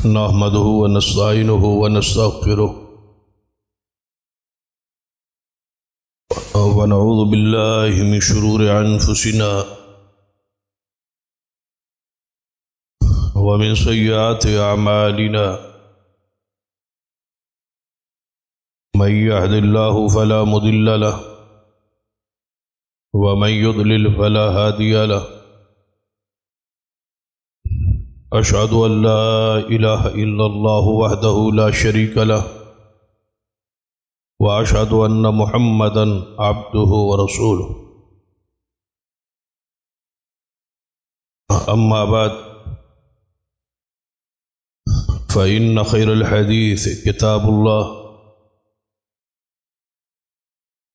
نحمده ونستعينه ونستغفره ونعوذ بالله من شرور أنفسنا ومن سيئات أعمالنا من يهد الله فلا مضل له ومن يضلل فلا هادي له أشهد أن لا إله إلا الله وحده لا شريك له وأشهد أن محمدا عبده ورسوله أما بعد فإن خير الحديث كتاب الله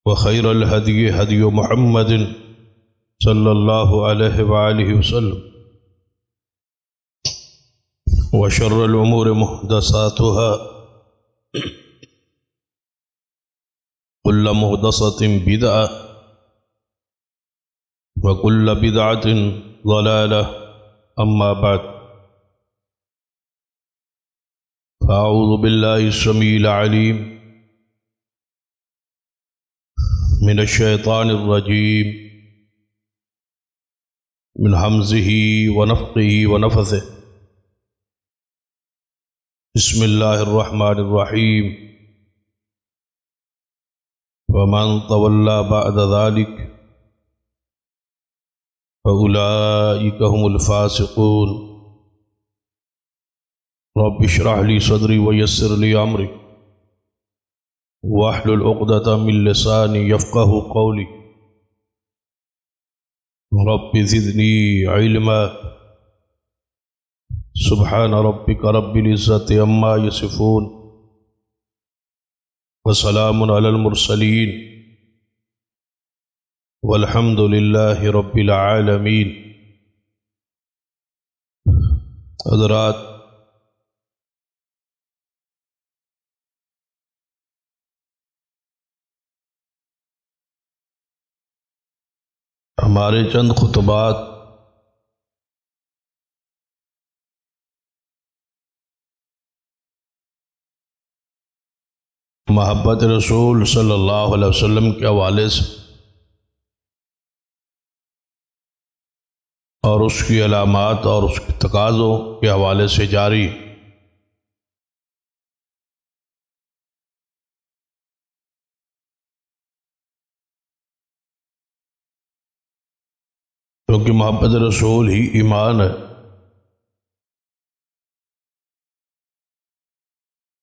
وخير الهدي هدي محمد صلى الله عليه وآله وسلم وشر الأمور محدثاتها كل محدثة بدعة وكل بدعة ضلالة أما بعد فأعوذ بالله السميع العليم من الشيطان الرجيم من همزه ونفخه ونفثه بسم الله الرحمن الرحيم ومن تولى بعد ذلك فأولئك هم الفاسقون رب اشرح لي صدري ويسر لي أمري واحلل عقدة من لساني يفقهوا قولي رب زدني علما سبحان ربك رب العزة عما يصفون وسلام على المرسلين والحمد لله رب العالمين. حضرات، ہمارے چند خطبات محبت رسول صلی اللہ علیہ وسلم کے حوالے سے اور اس کی علامات اور اس کے تقاضوں کے حوالے سے جاری. کیونکہ محبت رسول ہی ایمان ہے،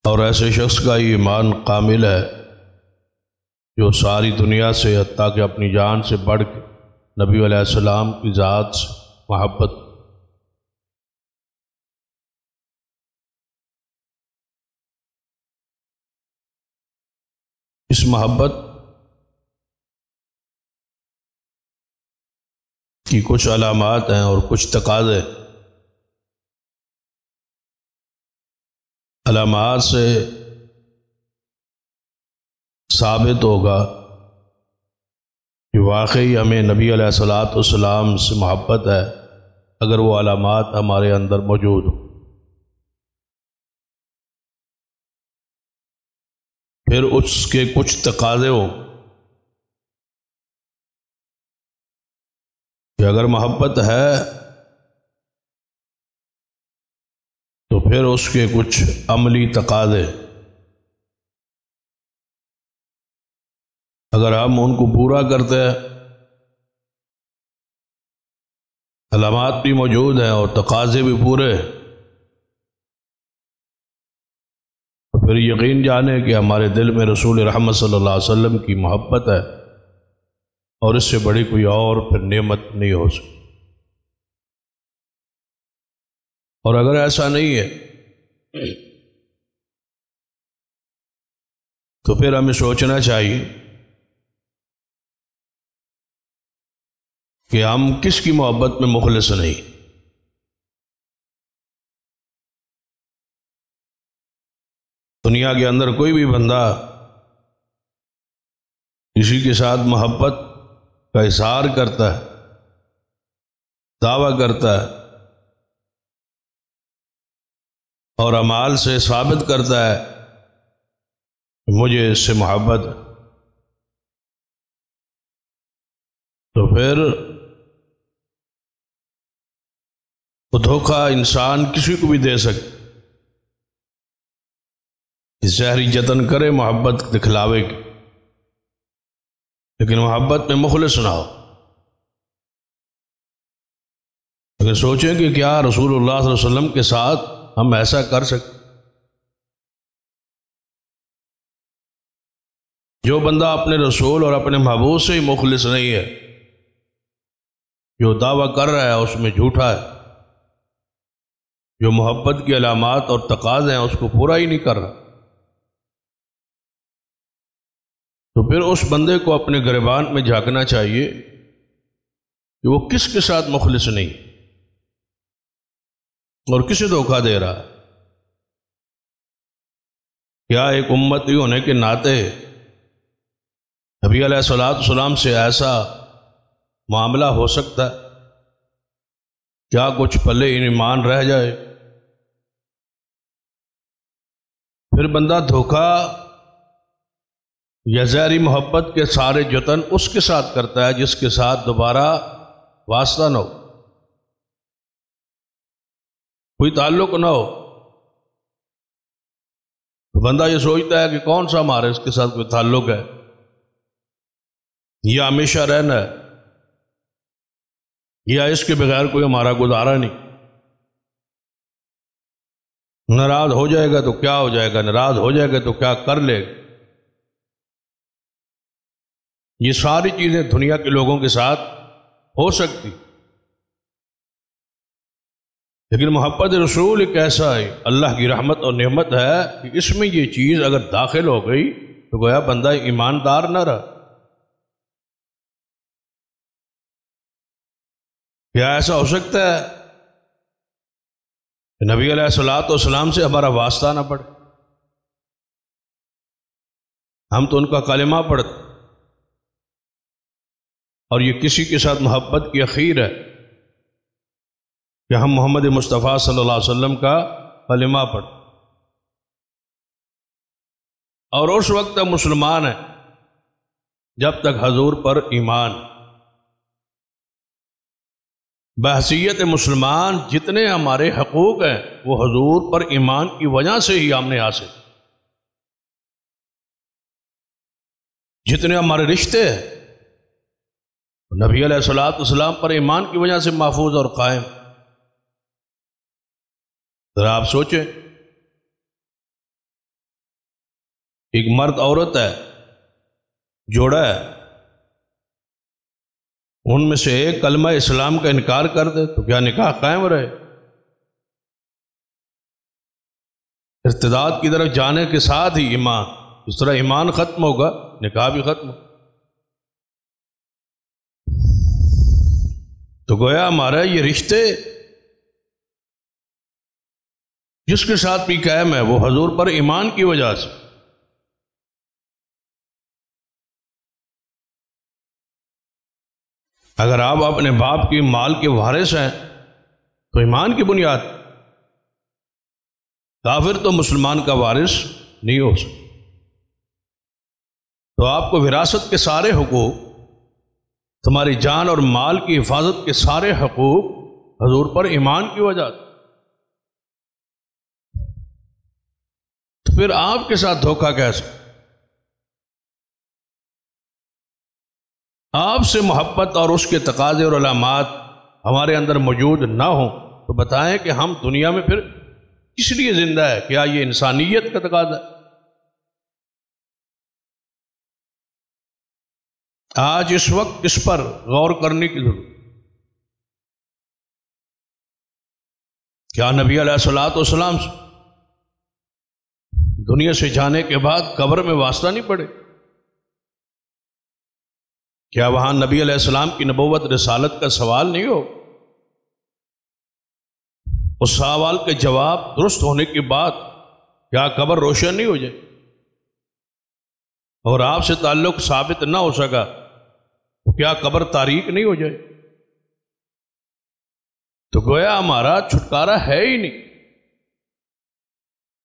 اور ایسے شخص کا ہی ایمان کامل ہے جو ساری دنیا سے حتیٰ کہ اپنی جان سے بڑھ کے نبی علیہ السلام کی ذات سے محبت. اس محبت کی کچھ علامات ہیں اور کچھ تقاضے. علامات سے ثابت ہوگا کہ واقعی ہمیں نبی علیہ السلام سے محبت ہے اگر وہ علامات ہمارے اندر موجود ہوں. پھر اس کے کچھ تقاضے ہوں کہ اگر محبت ہے تو پھر اس کے کچھ عملی تقاضے، اگر ہم ان کو پورا کرتے ہیں، علامات بھی موجود ہیں اور تقاضے بھی پورے، تو پھر یقین جانے کہ ہمارے دل میں رسول رحمت صلی اللہ علیہ وسلم کی محبت ہے، اور اس سے بڑی کوئی اور پھر نعمت نہیں ہو سکتی. اور اگر ایسا نہیں ہے تو پھر ہمیں سوچنا چاہیے کہ ہم کس کی محبت میں مخلص نہیں. دنیا کے اندر کوئی بھی بندہ کسی کے ساتھ محبت کا اظہار کرتا ہے، دعویٰ کرتا ہے اور اعمال سے ثابت کرتا ہے کہ مجھے اس سے محبت ہے، تو پھر وہ دھوکہ انسان کسی کو بھی دے سکے، ظاہری جتن کرے محبت دکھلاوے کی، لیکن محبت میں مخلص نہ ہو۔ اگر سوچیں کہ کیا رسول اللہ صلی اللہ علیہ وسلم کے ساتھ ہم ایسا کر سکتے؟ جو بندہ اپنے رسول اور اپنے محبوب سے ہی مخلص نہیں ہے، جو دعویٰ کر رہا ہے اس میں جھوٹا ہے، جو محبت کی علامات اور تقاضے ہیں اس کو پورا ہی نہیں کر رہا، تو پھر اس بندے کو اپنے گریبان میں جھانکنا چاہیے کہ وہ کس کے ساتھ مخلص نہیں اور کسے دھوکہ دے رہا ہے۔ کیا ایک امتی ہونے کے ناطے نبی علیہ الصلوۃ والسلام سے ایسا معاملہ ہو سکتا ہے؟ کیا کچھ پلے ایمان رہ جائے؟ پھر بندہ دھوکہ یا ظاہری محبت کے سارے جتن اس کے ساتھ کرتا ہے جس کے ساتھ دوبارہ واسطہ نہ ہو، کوئی تعلق نہ ہو۔ تو بندہ یہ سوچتا ہے کہ کون سا ہمارے اس کے ساتھ کوئی تعلق ہے، یا ہمیشہ رہنا ہے، یا اس کے بغیر کوئی ہمارا گزارا نہیں۔ ناراض ہو جائے گا تو کیا ہو جائے گا، ناراض ہو جائے گا تو کیا کر لے گا۔ یہ ساری چیزیں دنیا کے لوگوں کے ساتھ ہو سکتی، لیکن محبت رسول ایک ایسا ہے، اللہ کی رحمت اور نعمت ہے کہ اس میں یہ چیز اگر داخل ہو گئی تو گویا بندہ ایماندار نہ رہا۔ کیا ایسا ہو سکتا ہے کہ نبی علیہ الصلوۃ والسلام سے ہمارا واسطہ نہ پڑے؟ ہم تو ان کا کلمہ پڑھتے، اور یہ کسی کے ساتھ محبت کی اخیر ہے کہ ہم محمد مصطفیٰ صلی اللہ علیہ وسلم کا کلمہ پڑھ، اور اس وقت تک مسلمان ہیں جب تک حضور پر ایمان۔ بحیثیت مسلمان جتنے ہمارے حقوق ہیں وہ حضور پر ایمان کی وجہ سے ہی ہم نے حاصل، جتنے ہمارے رشتے ہیں نبی علیہ الصلوۃ والسلام پر ایمان کی وجہ سے محفوظ اور قائم۔ ذرا آپ سوچیں، ایک مرد عورت ہے، جوڑا ہے، ان میں سے ایک کلمہ اسلام کا انکار کر دے تو کیا نکاح قائم رہے؟ ارتداد کی طرف جانے کے ساتھ ہی ایمان، اس طرح ایمان ختم ہوگا نکاح بھی ختم ہوگا۔ تو گویا ہمارا یہ رشتے جس کے ساتھ بھی قائم ہے وہ حضور پر ایمان کی وجہ سے۔ اگر آپ اپنے باپ کی مال کے وارث ہیں تو ایمان کی بنیاد، کافر تو مسلمان کا وارث نہیں ہو سکتا۔ تو آپ کو وراثت کے سارے حقوق، تمہاری جان اور مال کی حفاظت کے سارے حقوق حضور پر ایمان کی وجہ سے۔ تو پھر آپ کے ساتھ دھوکہ کیسے؟ آپ سے محبت اور اس کے تقاضے اور علامات ہمارے اندر موجود نہ ہوں تو بتائیں کہ ہم دنیا میں پھر کس لیے زندہ ہے؟ کیا یہ انسانیت کا تقاضا ہے؟ آج اس وقت اس پر غور کرنے کی ضرورت۔ کیا نبی علیہ الصلوۃ والسلام سے دنیا سے جانے کے بعد قبر میں واسطہ نہیں پڑے؟ کیا وہاں نبی علیہ السلام کی نبوت رسالت کا سوال نہیں ہو؟ اس سوال کے جواب درست ہونے کے بعد کیا قبر روشن نہیں ہو جائے؟ اور آپ سے تعلق ثابت نہ ہو سکا تو کیا قبر تاریک نہیں ہو جائے؟ تو گویا ہمارا چھٹکارا ہے ہی نہیں۔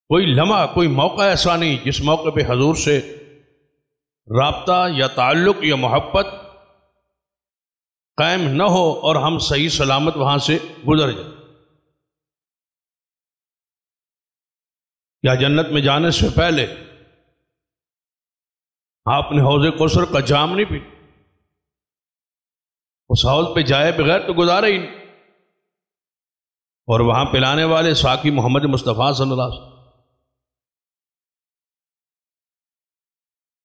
کوئی لمحہ، کوئی موقع ایسا نہیں جس موقع پہ حضور سے رابطہ یا تعلق یا محبت قائم نہ ہو اور ہم صحیح سلامت وہاں سے گزر جائیں۔ یا جنت میں جانے سے پہلے آپ نے حوض کوثر کا جام نہیں پی، اس حوض پہ جائے بغیر تو گزارا ہی نہیں، اور وہاں پلانے والے ساقی محمد مصطفیٰ صلی اللہ علیہ وسلم۔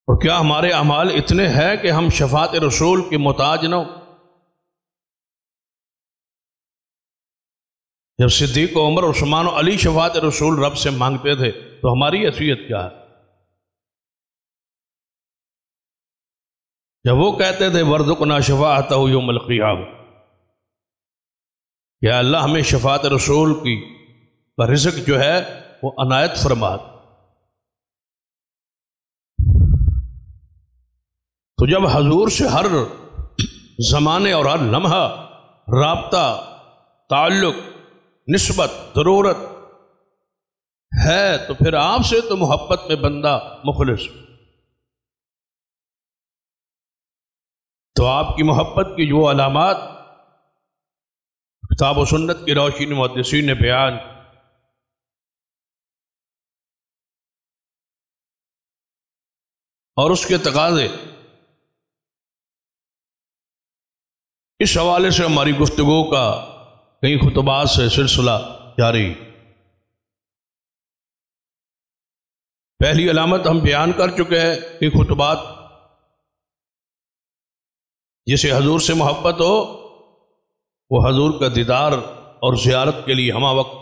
اور کیا ہمارے اعمال اتنے ہیں کہ ہم شفاعت رسول کے محتاج نہ ہوں؟ جب صدیق و عمر عثمان و علی شفاعت رسول رب سے مانگتے تھے تو ہماری حیثیت کیا ہے؟ جب وہ کہتے تھے وَرْزُقْنَا شَفَاعَتَهُ يَوْمَ الْقِيَامَةِ، یا اللہ ہمیں شفاعت رسول کی کا رزق جو ہے وہ عنایت فرما۔ تو جب حضور سے ہر زمانے اور ہر لمحہ رابطہ، تعلق، نسبت، ضرورت ہے تو پھر آپ سے تو محبت میں بندہ مخلص۔ تو آپ کی محبت کی جو علامات کتاب و سنت کی روشنی میں محدثین نے بیان، اور اس کے تقاضے، اس حوالے سے ہماری گفتگو کا کئی خطبات سے سلسلہ جاری۔ پہلی علامت ہم بیان کر چکے ہیں کہ خطبات، جسے حضور سے محبت ہو وہ حضور کا دیدار اور زیارت کے لیے ہمہ وقت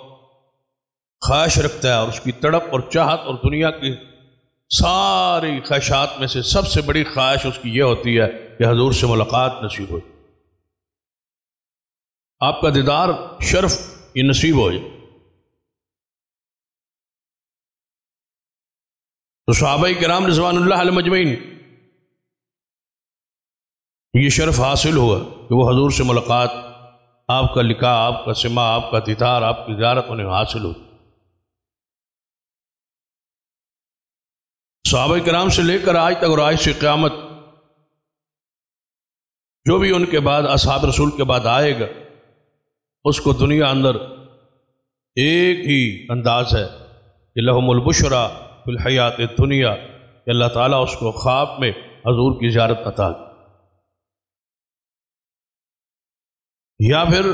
خواہش رکھتا ہے، اور اس کی تڑپ اور چاہت اور دنیا کی ساری خواہشات میں سے سب سے بڑی خواہش اس کی یہ ہوتی ہے کہ حضور سے ملاقات نصیب ہو، آپ کا دیدار شرف یہ نصیب ہو جائے۔ تو صحابہ کرام رضوان اللہ علیہم اجمعین یہ شرف حاصل ہوا کہ وہ حضور سے ملاقات، آپ کا لقاء، آپ کا سماع، آپ کا دیدار، آپ کی زیارت انہیں حاصل ہو۔ صحابہ کرام سے لے کر آج تک اور آج سے قیامت، جو بھی ان کے بعد اصحاب رسول کے بعد آئے گا، اس کو دنیا اندر ایک ہی انداز ہے کہ لہم البشرا فی الحیات الدنیا، کہ اللہ تعالیٰ اس کو خواب میں حضور کی زیارت عطا کی، یا پھر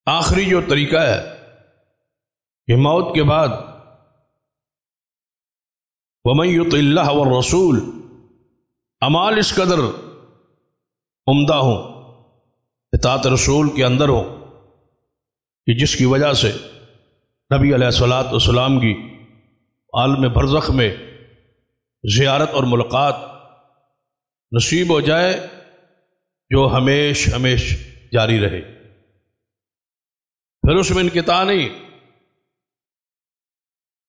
آخری جو طریقہ ہے کہ موت کے بعد وَمَن يُطِعِ اللَّهَ وَالرَّسُولَ، اعمال اس قدر عمدہ ہوں، اطاعت رسول کے اندر ہو کہ جس کی وجہ سے نبی علیہ الصلوۃ والسلام کی عالم برزخ میں زیارت اور ملاقات نصیب ہو جائے، جو ہمیش جاری رہے، پھر اس میں انقطاع نہیں۔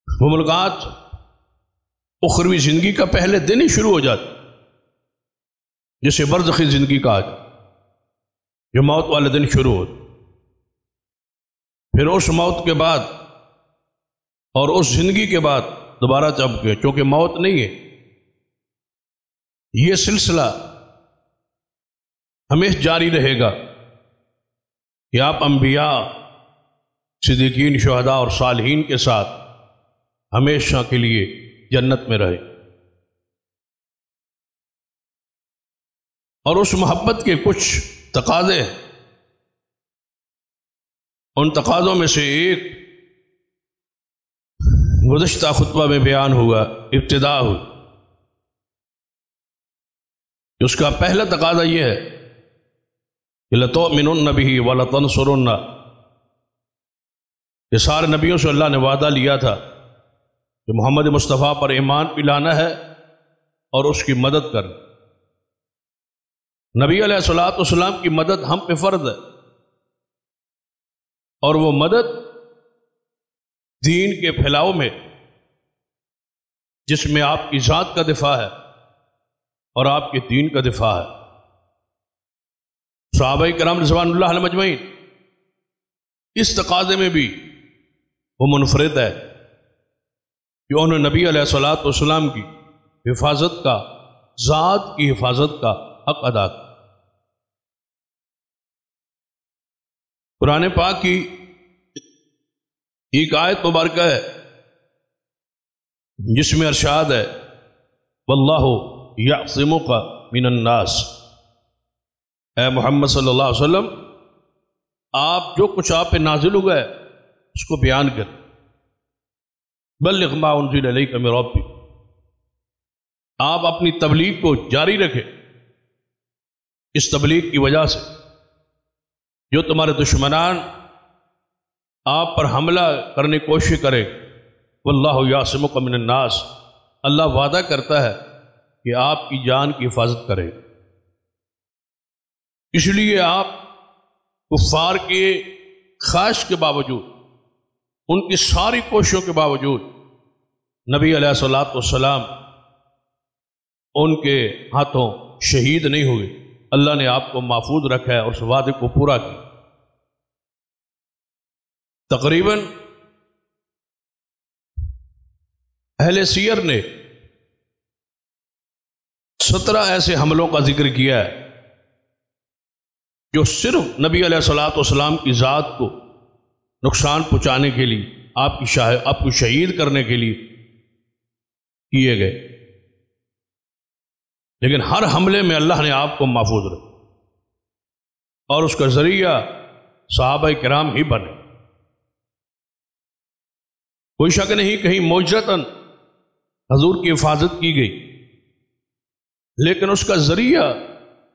وہ ملاقات اخروی زندگی کا پہلے دن ہی شروع ہو جاتی، جسے برزخی زندگی کا آج جو موت والے دن شروع ہو، پھر اس موت کے بعد اور اس زندگی کے بعد دوبارہ جب کے، چونکہ موت نہیں ہے، یہ سلسلہ ہمیشہ جاری رہے گا کہ آپ انبیاء، صدیقین، شہداء اور صالحین کے ساتھ ہمیشہ کے لیے جنت میں رہے۔ اور اس محبت کے کچھ تقاضے، ان تقاضوں میں سے ایک گزشتہ خطبہ میں بیان ہوا، ابتدا ہوئی۔ اس کا پہلا تقاضا یہ ہے کہ لَتُؤْمِنُنَّ بِهِ وَلَتَنْصُرُنَّ، کہ سارے نبیوں سے اللہ نے وعدہ لیا تھا کہ محمد مصطفیٰ پر ایمان بھی لانا ہے اور اس کی مدد کرنا۔ نبی علیہ الصلوۃ والسلام کی مدد ہم پہ فرض ہے، اور وہ مدد دین کے پھیلاؤ میں، جس میں آپ کی ذات کا دفاع ہے اور آپ کے دین کا دفاع ہے۔ صحابہ کرام رضوان اللہ علیہم اجمعین اس تقاضے میں بھی وہ منفرد ہے کہ انہوں نے نبی علیہ الصلوۃ والسلام کی حفاظت کا، ذات کی حفاظت کا حق ادا کیا۔ قرآن پاک کی ایک آیت مبارکہ ہے جس میں ارشاد ہے واللہ یعصمک من الناس، اے محمد صلی اللہ علیہ وسلم آپ جو کچھ آپ پہ نازل ہوا ہے اس کو بیان کر، بلغ ما انزل الیک من ربک، آپ اپنی تبلیغ کو جاری رکھیں۔ اس تبلیغ کی وجہ سے جو تمہارے دشمنان آپ پر حملہ کرنے کی کوشش کرے، واللہ یعصمک من الناس، اللہ وعدہ کرتا ہے کہ آپ کی جان کی حفاظت کرے۔ اس لیے آپ کفار کے خواہش کے باوجود، ان کی ساری کوششوں کے باوجود نبی علیہ الصلوۃ والسلام ان کے ہاتھوں شہید نہیں ہوئے، اللہ نے آپ کو محفوظ رکھا ہے اور اس وعدے کو پورا کیا۔ تقریباً اہل سیر نے 17 ایسے حملوں کا ذکر کیا ہے جو صرف نبی علیہ الصلوۃ والسلام کی ذات کو نقصان پہنچانے کے لیے، آپ کو شہید کرنے کے لیے کیے گئے، لیکن ہر حملے میں اللہ نے آپ کو محفوظ رکھا اور اس کا ذریعہ صحابہ کرام ہی بنے۔ کوئی شک نہیں کہیں معجزتاً حضور کی حفاظت کی گئی، لیکن اس کا ذریعہ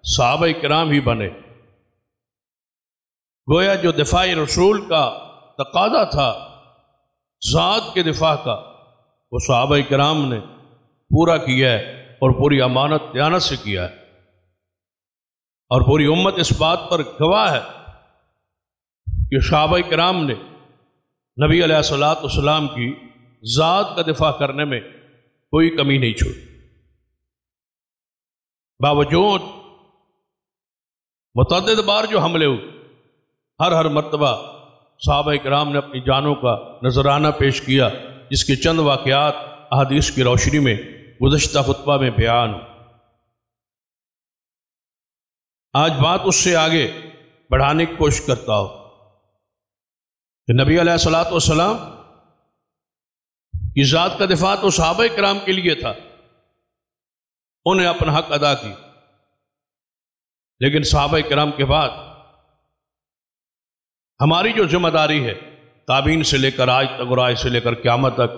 صحابہ کرام ہی بنے۔ گویا جو دفاع رسول کا تقاضا تھا ذات کے دفاع کا، وہ صحابہ کرام نے پورا کیا ہے اور پوری امانت دیانت سے کیا ہے، اور پوری امت اس بات پر گواہ ہے کہ صحابہ کرام نے نبی علیہ الصلوۃ والسلام کی ذات کا دفاع کرنے میں کوئی کمی نہیں چھوڑی۔ باوجود متعدد بار جو حملے ہوئے، ہر مرتبہ صحابہ کرام نے اپنی جانوں کا نذرانہ پیش کیا، جس کے چند واقعات احادیث کی روشنی میں گزشتہ خطبہ میں بیان۔ آج بات اس سے آگے بڑھانے کی کوشش کرتا ہوں کہ نبی علیہ الصلوۃ والسلام کی ذات کا دفاع تو صحابہ کرام کے لیے تھا، انہیں اپنا حق ادا کی، لیکن صحابہ کرام کے بعد ہماری جو ذمہ داری ہے تابعین سے لے کر آج تک اور آج سے لے کر قیامت تک،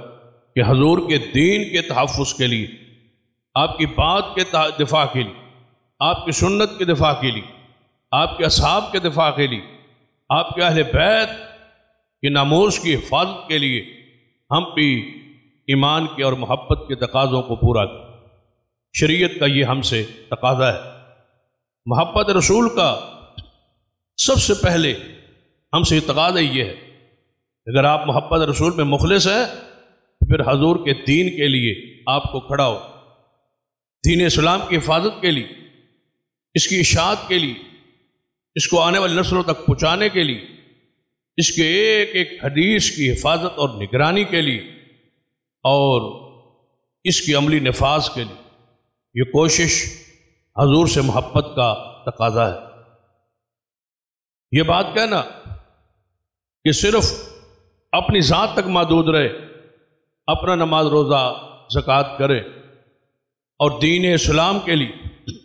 کہ حضور کے دین کے تحفظ کے لیے، آپ کی بات کے دفاع کے لیے، آپ کی سنت کے دفاع کے لیے، آپ کے اصحاب کے دفاع کے لیے، آپ کے اہل بیت کی ناموس کی حفاظت کے لیے ہم بھی ایمان کے اور محبت کے تقاضوں کو پورا کریں۔ شریعت کا یہ ہم سے تقاضا ہے۔ محبت رسول کا سب سے پہلے ہم سے تقاضا یہ ہے، اگر آپ محبت رسول میں مخلص ہیں پھر حضور کے دین کے لیے آپ کو کھڑا ہو، دین اسلام کی حفاظت کے لیے، اس کی اشاعت کے لیے، اس کو آنے والی نسلوں تک پہنچانے کے لیے، اس کے ایک ایک حدیث کی حفاظت اور نگرانی کے لیے، اور اس کی عملی نفاذ کے لیے یہ کوشش حضور سے محبت کا تقاضا ہے۔ یہ بات کہنا کہ صرف اپنی ذات تک محدود رہے، اپنا نماز روزہ زکوٰۃ کرے اور دین اسلام کے لیے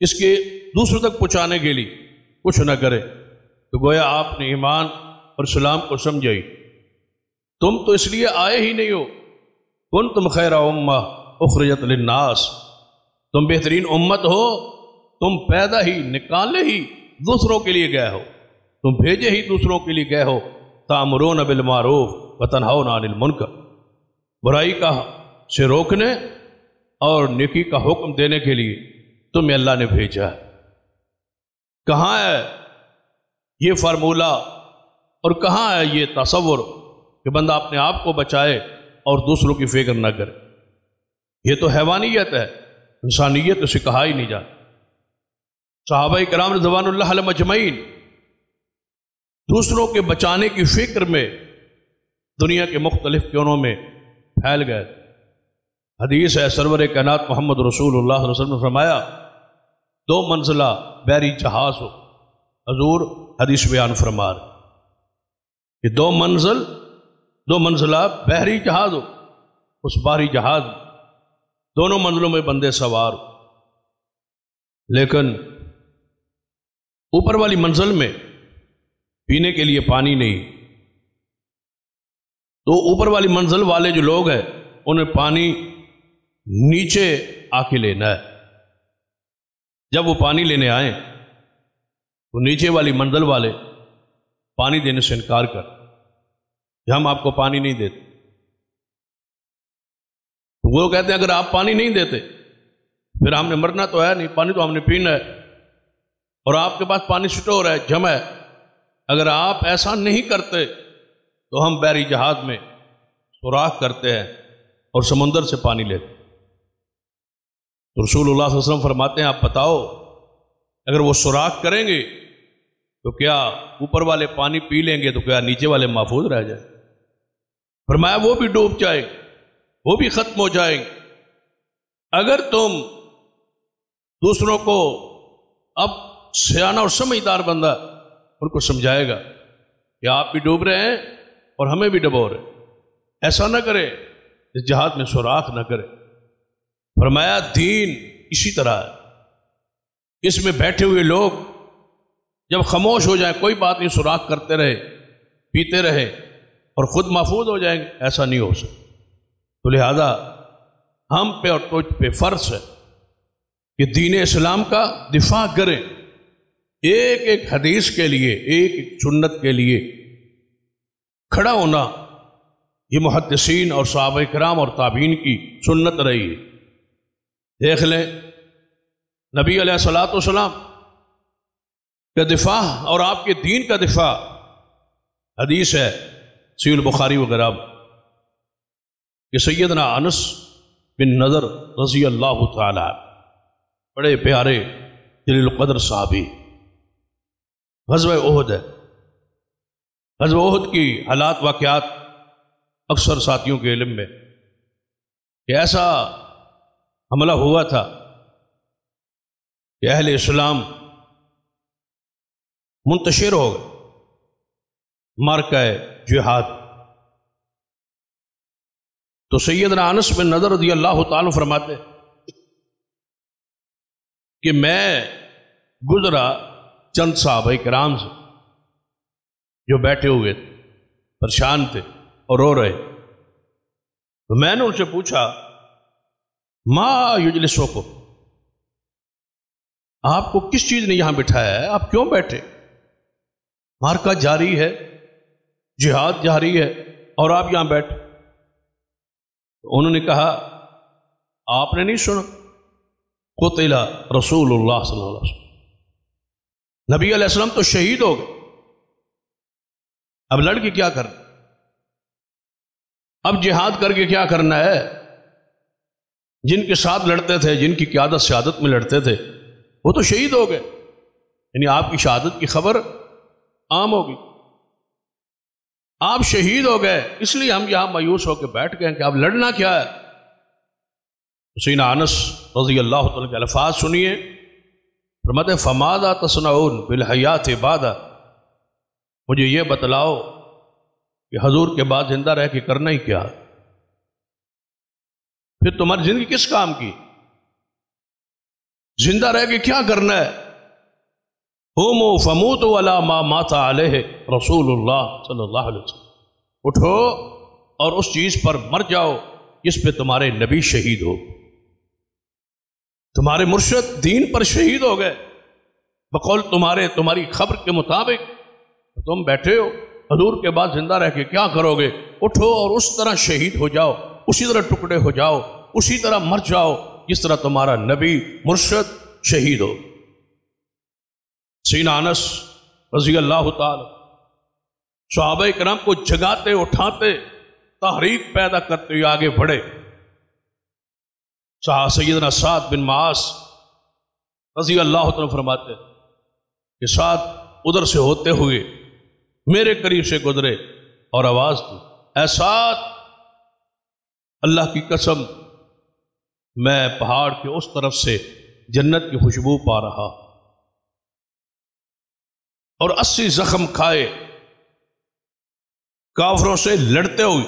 اس کے دوسروں تک پہنچانے کے لیے کچھ نہ کرے، تو گویا آپ نے ایمان اور اسلام کو سمجھا ہی۔ تم تو اس لیے آئے ہی نہیں ہو، کنتم خیر امہ اخرجت للناس، تم بہترین امت ہو، تم پیدا ہی نکالے ہی دوسروں کے لیے گئے ہو، تم بھیجے ہی دوسروں کے لیے گئے ہو، تأمرون بالمعروف وتنہون عن المنکر، برائی کا سے روکنے اور نیکی کا حکم دینے کے لیے تمہیں اللہ نے بھیجا ہے۔ کہاں ہے یہ فارمولہ اور کہاں ہے یہ تصور کہ بندہ اپنے آپ کو بچائے اور دوسروں کی فکر نہ کرے؟ یہ تو حیوانیت ہے، انسانیت اسے کہا ہی نہیں جاتا۔ صحابہ کرام رضوان اللہ علیہم اجمعین دوسروں کے بچانے کی فکر میں دنیا کے مختلف کونوں میں پھیل گئے۔ حدیث ہے سرور کائنات محمد رسول اللہ صلی اللہ علیہ وسلم نے فرمایا 2 منزلہ بحری جہاز ہو، حضور حدیث بیان فرما رہے کہ 2 منزلہ بحری جہاز ہو، اس بحری جہاز دونوں منزلوں میں بندے سوار ہو، لیکن اوپر والی منزل میں پینے کے لیے پانی نہیں، تو اوپر والی منزل والے جو لوگ ہیں انہیں پانی نیچے آ کے لینا ہے۔ جب وہ پانی لینے آئیں تو نیچے والی منزل والے پانی دینے سے انکار کر کہ ہم آپ کو پانی نہیں دیتے۔ تو وہ کہتے ہیں اگر آپ پانی نہیں دیتے پھر ہم نے مرنا تو ہے نہیں، پانی تو ہم نے پینا ہے، اور آپ کے پاس پانی سٹور ہے، جمع ہے، اگر آپ ایسا نہیں کرتے تو ہم بحری جہاز میں سوراخ کرتے ہیں اور سمندر سے پانی لیتے۔ تو رسول اللہ صلی اللہ علیہ وسلم فرماتے ہیں آپ بتاؤ اگر وہ سوراخ کریں گے تو کیا اوپر والے پانی پی لیں گے تو کیا نیچے والے محفوظ رہ جائیں؟ فرمایا وہ بھی ڈوب جائیں گے، وہ بھی ختم ہو جائیں گے۔ اگر تم دوسروں کو، اب سیانہ اور سمجھدار بندہ ان کو سمجھائے گا کہ آپ بھی ڈوب رہے ہیں اور ہمیں بھی ڈبو رہے ہیں، ایسا نہ کرے، اس جہاد میں سوراخ نہ کرے۔ فرمایا دین اسی طرح ہے، اس میں بیٹھے ہوئے لوگ جب خاموش ہو جائیں، کوئی بات نہیں، سوراخ کرتے رہے، پیتے رہے اور خود محفوظ ہو جائیں گے، ایسا نہیں ہو سکتا۔ تو لہذا ہم پہ اور تجھ پہ فرض ہے کہ دین اسلام کا دفاع کریں، ایک ایک حدیث کے لیے، ایک ایک سنت کے لیے کھڑا ہونا یہ محدثین اور صحابہ کرام اور تابعین کی سنت رہی ہے۔ دیکھ لیں نبی علیہ الصلوۃ والسلام کا دفاع اور آپ کے دین کا دفاع، حدیث ہے صحیح البخاری وغیرہ کہ سیدنا انس بن نضر رضی اللہ تعالی بڑے پیارے جلیل القدر صحابی، غزوہ احد ہے، غزوہ احد کی حالات واقعات اکثر ساتھیوں کے علم میں کہ ایسا حملہ ہوا تھا کہ اہل اسلام منتشر ہو گئے، مارکہ جہاد۔ تو سیدنا انس بن نضر رضی اللہ تعالیٰ فرماتے کہ میں گزرا چند صحابہ کرام سے جو بیٹھے ہوئے تھے، پریشان تھے اور رو رہے، تو میں نے ان سے پوچھا ما یجلسوکم، آپ کو کس چیز نے یہاں بٹھایا ہے، آپ کیوں بیٹھے؟ مارکہ جاری ہے، جہاد جاری ہے اور آپ یہاں بیٹھے۔ تو انہوں نے کہا آپ نے نہیں سنا قتل رسول اللہ صلی اللہ علیہ وسلم، نبی علیہ السلام تو شہید ہو گئے، اب لڑ کے کیا کرنا، اب جہاد کر کے کیا کرنا ہے؟ جن کے ساتھ لڑتے تھے، جن کی قیادت سیادت میں لڑتے تھے، وہ تو شہید ہو گئے، یعنی آپ کی شہادت کی خبر عام ہوگی، آپ شہید ہو گئے، اس لیے ہم یہاں مایوس ہو کے بیٹھ گئے کہ اب لڑنا کیا ہے۔ سیدنا انس رضی اللہ تعالیٰ کے الفاظ سنیے، فرماتے فماذا تصنعون بالحیات بعد، مجھے یہ بتلاؤ کہ حضور کے بعد زندہ رہ کے کرنا ہی کیا، پھر تمہاری زندگی کس کام کی، زندہ رہ کے کیا کرنا ہے؟ قوموا فموتوا علی ما مات علیہ رسول اللہ صلی اللہ علیہ وسلم، اٹھو اور اس چیز پر مر جاؤ جس پہ تمہارے نبی شہید ہو، تمہارے مرشد دین پر شہید ہو گئے، بقول تمہاری خبر کے مطابق تم بیٹھے ہو، حضور کے بعد زندہ رہ کے کیا کرو گے؟ اٹھو اور اس طرح شہید ہو جاؤ، اسی طرح ٹکڑے ہو جاؤ، اسی طرح مر جاؤ جس طرح تمہارا نبی مرشد شہید ہو۔ سیدنا انس رضی اللہ تعالی صحابہ کرام کو جگاتے، اٹھاتے، تحریک پیدا کرتے ہوئے آگے بڑھے۔ سیدنا سعد بن معاذ رضی اللہ تعالی فرماتے کہ سعد ادھر سے ہوتے ہوئے میرے قریب سے گزرے اور آواز دی اے سعد، اللہ کی قسم میں پہاڑ کے اس طرف سے جنت کی خوشبو پا رہا اور 80 زخم کھائے کافروں سے لڑتے ہوئے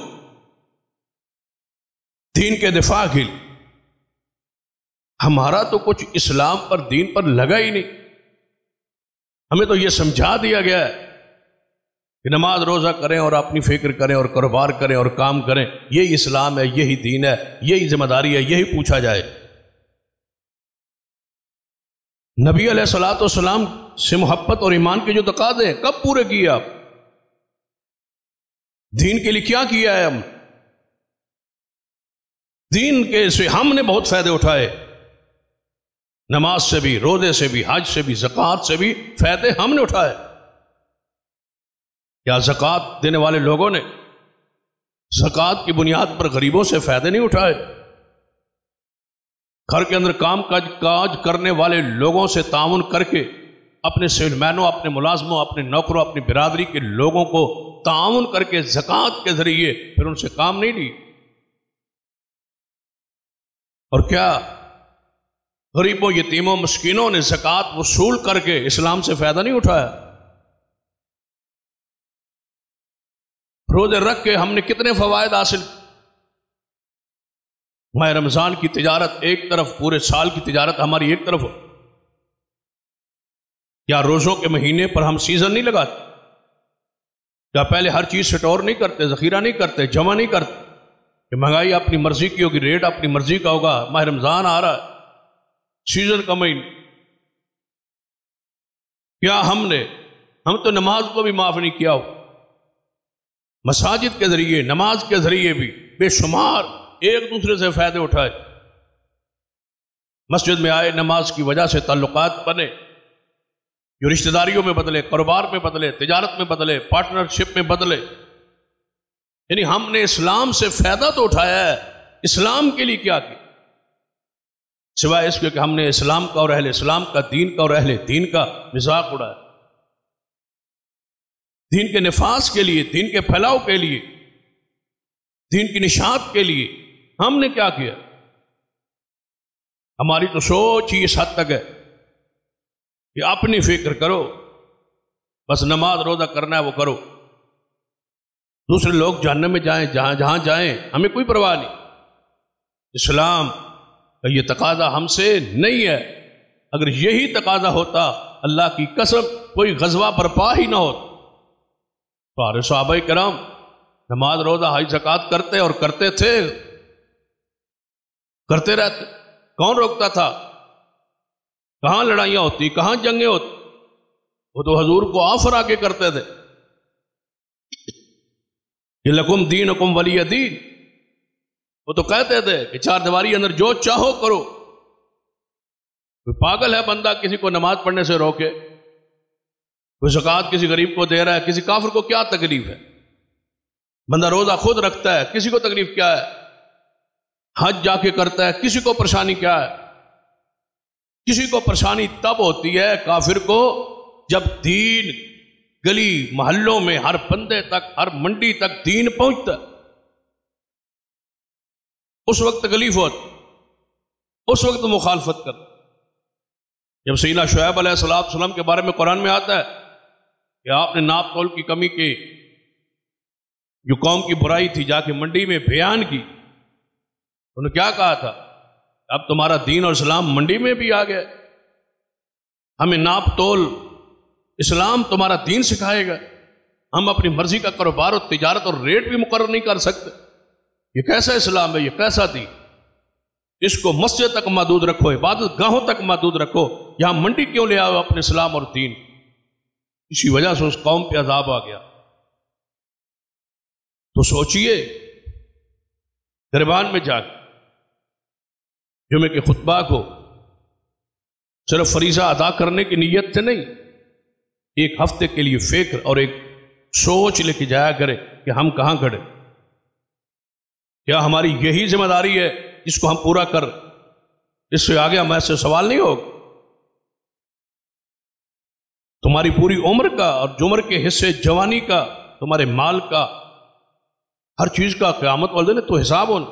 دین کے دفاع کے لیے۔ ہمارا تو کچھ اسلام پر، دین پر لگا ہی نہیں۔ ہمیں تو یہ سمجھا دیا گیا ہے کہ نماز روزہ کریں اور اپنی فکر کریں اور کاروبار کریں اور کام کریں، یہی اسلام ہے، یہی دین ہے، یہی ذمہ داری ہے، یہی پوچھا جائے۔ نبی علیہ الصلوۃ والسلام سے محبت اور ایمان کے جو تقاضے ہیں کب پورے کیے آپ؟ دین کے لیے کیا کیا ہے ہم؟ دین کے سے ہم نے بہت فائدے اٹھائے، نماز سے بھی، روزے سے بھی، حج سے بھی، زکوٰۃ سے بھی فائدے ہم نے اٹھائے۔ کیا زکوٰۃ دینے والے لوگوں نے زکوٰۃ کی بنیاد پر غریبوں سے فائدے نہیں اٹھائے؟ گھر کے اندر کام کاج کرنے والے لوگوں سے تعاون کر کے، اپنے سیل مینوں، اپنے ملازموں، اپنے نوکروں، اپنی برادری کے لوگوں کو تعاون کر کے زکوٰۃ کے ذریعے پھر ان سے کام نہیں لی؟ اور کیا غریبوں، یتیموں، مسکینوں نے زکوٰۃ وصول کر کے اسلام سے فائدہ نہیں اٹھایا؟ روزے رکھ کے ہم نے کتنے فوائد حاصل؟ ماہ رمضان کی تجارت ایک طرف، پورے سال کی تجارت ہماری ایک طرف ہو۔ کیا روزوں کے مہینے پر ہم سیزن نہیں لگاتے؟ کیا پہلے ہر چیز سٹور نہیں کرتے، ذخیرہ نہیں کرتے، جمع نہیں کرتے کہ مہنگائی اپنی مرضی کی ہوگی، ریٹ اپنی مرضی کا ہوگا، ماہ رمضان آ رہا ہے، سیزن کا مہینہ؟ کیا ہم تو نماز کو بھی معاف نہیں کیا ہو؟ مساجد کے ذریعے، نماز کے ذریعے بھی بے شمار ایک دوسرے سے فائدے اٹھائے۔ مسجد میں آئے، نماز کی وجہ سے تعلقات بنے، جو رشتہ داریوں میں بدلے، کاروبار میں بدلے، تجارت میں بدلے، پارٹنرشپ میں بدلے۔ یعنی ہم نے اسلام سے فائدہ تو اٹھایا ہے، اسلام کے لیے کیا کیا سوائے اس کے کہ ہم نے اسلام کا اور اہل اسلام کا، دین کا اور اہل دین کا مذاق اڑایا؟ دین کے نفاذ کے لیے، دین کے پھیلاؤ کے لیے، دین کی نشاط کے لیے ہم نے کیا کیا؟ ہماری تو سوچ ہی اس حد تک ہے کہ اپنی فکر کرو، بس نماز روزہ کرنا ہے وہ کرو، دوسرے لوگ جہنم میں جائیں، جہاں جائیں، ہمیں کوئی پرواہ نہیں۔ اسلام کا یہ تقاضا ہم سے نہیں ہے۔ اگر یہی تقاضا ہوتا، اللہ کی قسم کوئی غزوہ برپا ہی نہ ہوتا۔ سارے صحابہ کرام نماز روزہ حج زکوٰۃ کرتے اور کرتے تھے، کرتے رہتے، کون روکتا تھا؟ کہاں لڑائیاں ہوتی، کہاں جنگیں ہوتی؟ وہ تو حضور کو آفر آ کے کرتے تھے کہ لکم دینکم ولی دین۔ وہ تو کہتے تھے کہ چار دیواری اندر جو چاہو کرو۔ کوئی پاگل ہے بندہ کسی کو نماز پڑھنے سے روکے؟ کوئی زکوٰۃ کسی غریب کو دے رہا ہے، کسی کافر کو کیا تکلیف ہے؟ بندہ روزہ خود رکھتا ہے، کسی کو تکلیف کیا ہے؟ حج جا کے کرتا ہے، کسی کو پریشانی کیا ہے؟ کسی کو پریشانی تب ہوتی ہے کافر کو جب دین گلی محلوں میں، ہر بندے تک، ہر منڈی تک دین پہنچتا ہے، اس وقت تکلیف ہوتی، اس وقت مخالفت کرتا۔ جب سیدنا شعیب علیہ السلام کے بارے میں قرآن میں آتا ہے کہ آپ نے ناپ تول کی کمی کی، جو قوم کی برائی تھی جا کے منڈی میں بیان کی، انہوں نے کیا کہا تھا؟ اب تمہارا دین اور اسلام منڈی میں بھی آ گیا، ہمیں ناپ تول اسلام تمہارا دین سکھائے گا، ہم اپنی مرضی کا کاروبار اور تجارت اور ریٹ بھی مقرر نہیں کر سکتے۔ یہ کیسا اسلام ہے، یہ کیسا دین؟ اس کو مسجد تک محدود رکھو، عبادت گاہوں تک محدود رکھو، یہاں منڈی کیوں لے آؤ اپنے اسلام اور دین؟ اسی وجہ سے اس قوم پہ عذاب آ گیا۔ تو سوچئے گریبان میں جا کے جمعے کے خطبہ کو صرف فریضہ ادا کرنے کی نیت سے نہیں، ایک ہفتے کے لیے فکر اور ایک سوچ لے کے جایا کرے کہ ہم کہاں کھڑے، کیا ہماری یہی ذمہ داری ہے جس کو ہم پورا کر، اس سے آگے ہمیں سے سوال نہیں ہوگا۔ تمہاری پوری عمر کا اور جمر کے حصے جوانی کا، تمہارے مال کا ہر چیز کا قیامت والے دن تو حساب ہونا،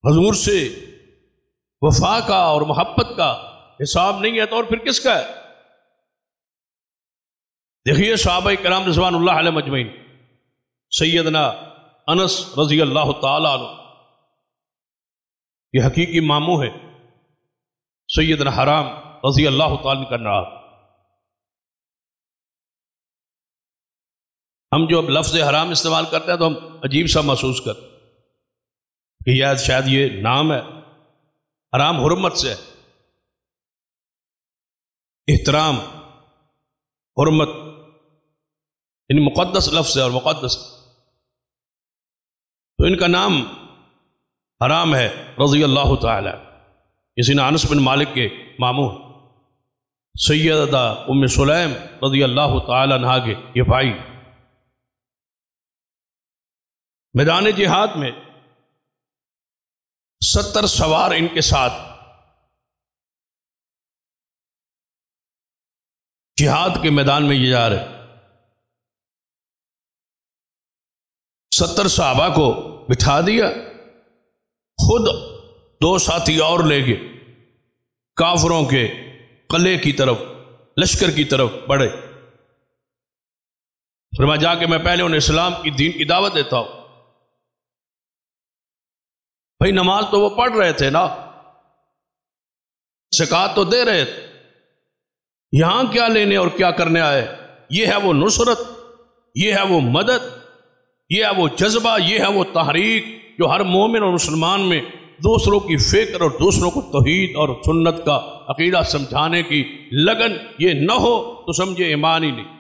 حضور سے وفا کا اور محبت کا حساب نہیں ہے تو اور پھر کس کا ہے؟ دیکھیے صحابہ کرام رضوان اللہ علیہ مجمعین، سیدنا انس رضی اللہ تعالیٰ عنہ، یہ حقیقی ماموں ہے سیدنا حرام رضی اللہ تعالیٰ کا نام۔ ہم جو اب لفظ حرام استعمال کرتے ہیں تو ہم عجیب سا محسوس کرتے ہیں کہ یہ شاید یہ نام ہے، حرام حرمت سے ہے، احترام حرمت یعنی مقدس لفظ ہے اور مقدس، تو ان کا نام حرام ہے رضی اللہ تعالی۔ کسی نے انس بن مالک کے ماموں سیدہ ام سلیم رضی اللہ تعالی عنہا کے یہ بھائی میدان جہاد میں 70 سوار ان کے ساتھ جہاد کے میدان میں یہ جا رہے، 70 صحابہ کو بٹھا دیا، خود 2 ساتھی اور لے کے کافروں کے قلعے کی طرف لشکر کی طرف بڑھے۔ فرمایا جا کے میں پہلے انہیں اسلام کی دین کی دعوت دیتا ہوں۔ بھائی نماز تو وہ پڑھ رہے تھے نا، زکوٰۃ تو دے رہے تھے، یہاں کیا لینے اور کیا کرنے آئے؟ یہ ہے وہ نصرت، یہ ہے وہ مدد، یہ ہے وہ جذبہ، یہ ہے وہ تحریک جو ہر مومن اور مسلمان میں دوسروں کی فکر اور دوسروں کو توحید اور سنت کا عقیدہ سمجھانے کی لگن یہ نہ ہو تو سمجھے ایمان ہی نہیں۔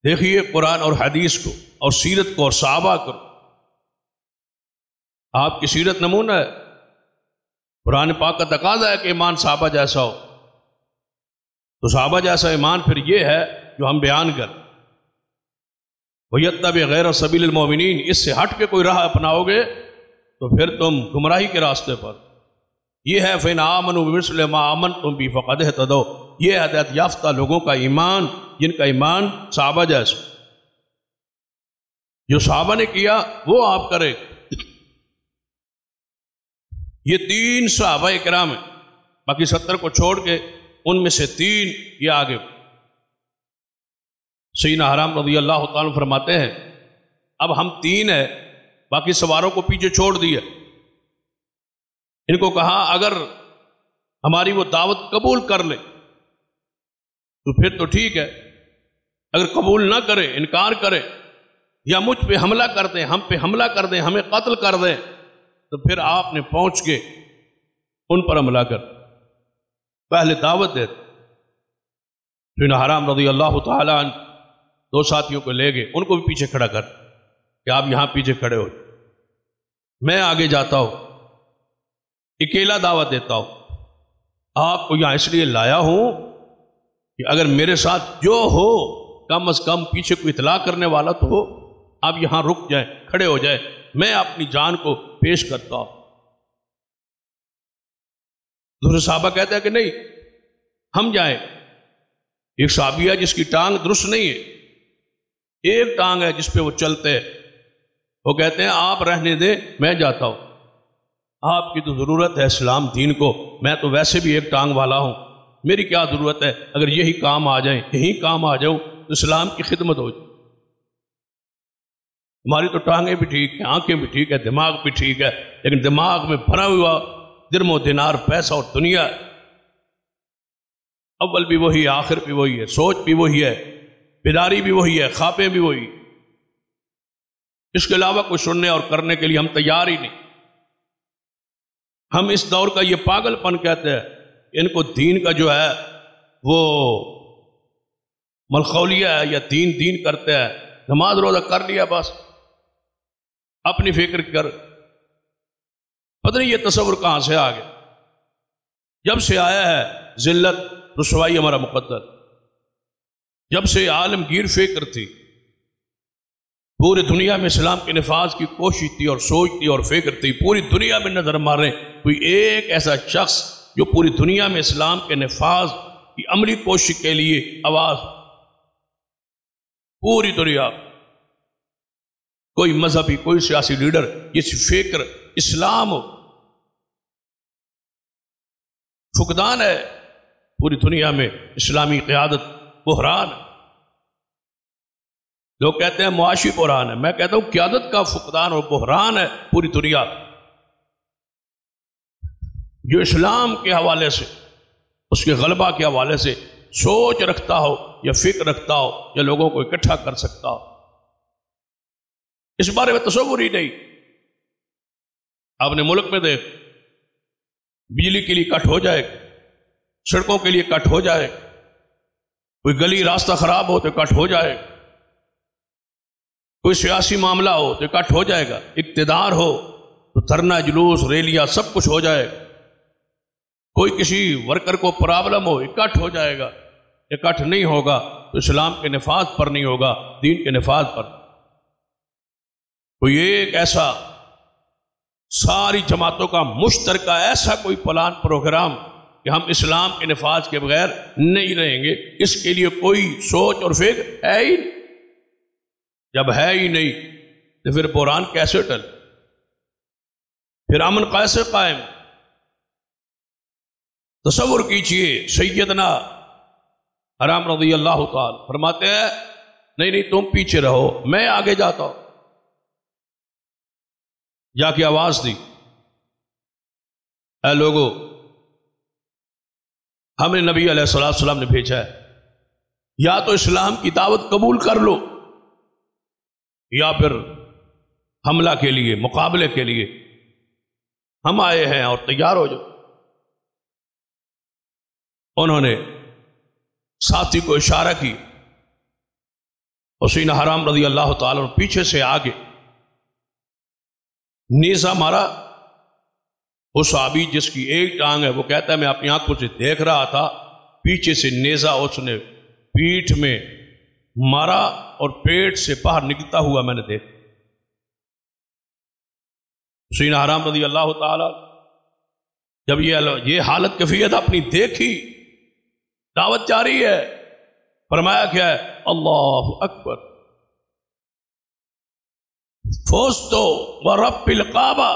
دیکھیے قرآن اور حدیث کو اور سیرت کو اور صحابہ کو، آپ کی سیرت نمونہ ہے، قرآن پاک کا تقاضا ہے کہ ایمان صحابہ جیسا ہو، تو صحابہ جیسا ایمان پھر یہ ہے جو ہم بیان کریں۔ وَيَتَّبِعْ غَيْرَ سَبِيلِ الْمُؤْمِنِينَ، اس سے ہٹ کے کوئی راہ اپناؤ گے تو پھر تم گمراہی کے راستے پر۔ یہ ہے فَإِنْ آمَنُوا بِمِثْلِ مَا آمَنْتُمْ بِهِ فَقَدْ اهْتَدَوْا، یہ ہدایت یافتہ لوگوں کا ایمان جن کا ایمان صحابہ جیسا، جو صحابہ نے کیا وہ آپ کرے۔ یہ 3 صحابہ کرام ہیں، باقی 70 کو چھوڑ کے ان میں سے 3 یہ آگے۔ سیدنا حرام رضی اللہ تعالیٰ فرماتے ہیں اب ہم 3 ہیں، باقی سواروں کو پیچھے چھوڑ دیا۔ ان کو کہا اگر ہماری وہ دعوت قبول کر لے تو پھر تو ٹھیک ہے، اگر قبول نہ کرے، انکار کرے یا مجھ پہ حملہ کر دیں، ہم پہ حملہ کر دیں، ہمیں قتل کر دیں، تو پھر آپ نے پہنچ کے ان پر حملہ کر پہلے دعوت دے۔ سیدنا حرام رضی اللہ تعالیٰ عنہ 2 ساتھیوں کو لے گئے، ان کو بھی پیچھے کھڑا کر کہ آپ یہاں پیچھے کھڑے ہو، میں آگے جاتا ہوں، اکیلا دعوت دیتا ہوں، آپ کو یہاں اس لیے لایا ہوں کہ اگر میرے ساتھ جو ہو کم از کم پیچھے کو اطلاع کرنے والا تو ہو، آپ یہاں رک جائیں، کھڑے ہو جائیں، میں اپنی جان کو پیش کرتا ہوں۔ دوسرے صحابہ کہتے ہیں کہ نہیں ہم جائیں۔ ایک صحابی ہے جس کی ٹانگ درست نہیں ہے، ایک ٹانگ ہے جس پہ وہ چلتے ہیں، وہ کہتے ہیں آپ رہنے دیں میں جاتا ہوں، آپ کی تو ضرورت ہے اسلام دین کو، میں تو ویسے بھی ایک ٹانگ والا ہوں، میری کیا ضرورت ہے، اگر یہی کام آ جائیں، یہی کام آ جاؤں تو اسلام کی خدمت ہو جائے۔ ہماری تو ٹانگیں بھی ٹھیک ہیں، آنکھیں بھی ٹھیک ہے، دماغ بھی ٹھیک ہے، لیکن دماغ میں بھرا ہوا درم و دینار پیسہ اور دنیا، اول بھی وہی ہے، آخر بھی وہی ہے، سوچ بھی وہی ہے، بیداری بھی وہی ہے، خوابیں بھی وہی، اس کے علاوہ کچھ سننے اور کرنے کے لیے ہم تیار ہی نہیں۔ ہم اس دور کا یہ پاگل پن کہتے ہیں، ان کو دین کا جو ہے وہ ملخولیہ ہے یا دین کرتے ہیں، نماز روزہ کر لیا بس، اپنی فکر کر، پتہ نہیں یہ تصور کہاں سے آ گیا، جب سے آیا ہے ذلت رسوائی ہمارا مقدر، جب سے عالمگیر فکر تھی، پوری دنیا میں اسلام کے نفاذ کی کوشش تھی اور سوچ تھی اور فکر تھی، پوری دنیا میں نظر ماریں کوئی ایک ایسا شخص جو پوری دنیا میں اسلام کے نفاذ کی عملی کوشش کے لیے آواز پوری دنیا کوئی مذہبی کوئی سیاسی لیڈر یہ فکر اسلام فقدان ہے، پوری دنیا میں اسلامی قیادت بحران ہے۔ لوگ کہتے ہیں معاشی بحران ہے، میں کہتا ہوں قیادت کا فقدان اور بحران ہے پوری دنیا۔ جو اسلام کے حوالے سے، اس کے غلبہ کے حوالے سے سوچ رکھتا ہو یا فکر رکھتا ہو یا لوگوں کو اکٹھا کر سکتا ہو، اس بارے میں تصور ہی نہیں۔ آپ نے ملک میں دیکھ، بجلی کے لیے کٹ ہو جائے، سڑکوں کے لیے کٹ ہو جائے، کوئی گلی راستہ خراب ہو تو کٹ ہو جائے، کوئی سیاسی معاملہ ہو تو کٹ ہو جائے گا، اقتدار ہو تو دھرنا جلوس ریلیاں سب کچھ ہو جائے گا، کوئی کسی ورکر کو پرابلم ہو اکٹھ ہو جائے گا، اکٹھ نہیں ہوگا تو اسلام کے نفاذ پر نہیں ہوگا، دین کے نفاذ پر۔ کوئی ایک ایسا ساری جماعتوں کا مشترکہ ایسا کوئی پلان پروگرام کہ ہم اسلام کے نفاذ کے بغیر نہیں رہیں گے، اس کے لیے کوئی سوچ اور فکر ہے ہی نہیں۔ جب ہے ہی نہیں تو پھر بحران کیسے ٹل، پھر امن کیسے قائم؟ تصور کیجئے سیدنا حرام رضی اللہ تعالی فرماتے ہیں نہیں تم پیچھے رہو، میں آگے جاتا ہوں۔ جا کے آواز دی، اے لوگو، ہمیں نبی علیہ السلام نے بھیجا ہے، یا تو اسلام کی دعوت قبول کر لو یا پھر حملہ کے لیے، مقابلے کے لیے ہم آئے ہیں اور تیار ہو جاؤ۔ انہوں نے ساتھی کو اشارہ کی، حسین حرام رضی اللہ تعالیٰ پیچھے سے آگے نیزہ مارا۔ وہ صحابی جس کی ایک ٹانگ ہے وہ کہتا ہے میں اپنی آنکھوں سے دیکھ رہا تھا، پیچھے سے نیزہ اس نے پیٹھ میں مارا اور پیٹ سے باہر نکلتا ہوا میں نے دیکھا۔ حسین حرام رضی اللہ تعالی جب یہ حالت کیفیت اپنی دیکھی، دعوت جاری ہے، فرمایا کیا ہے؟ اللہ اکبر، فوزتو ورب الکعبہ،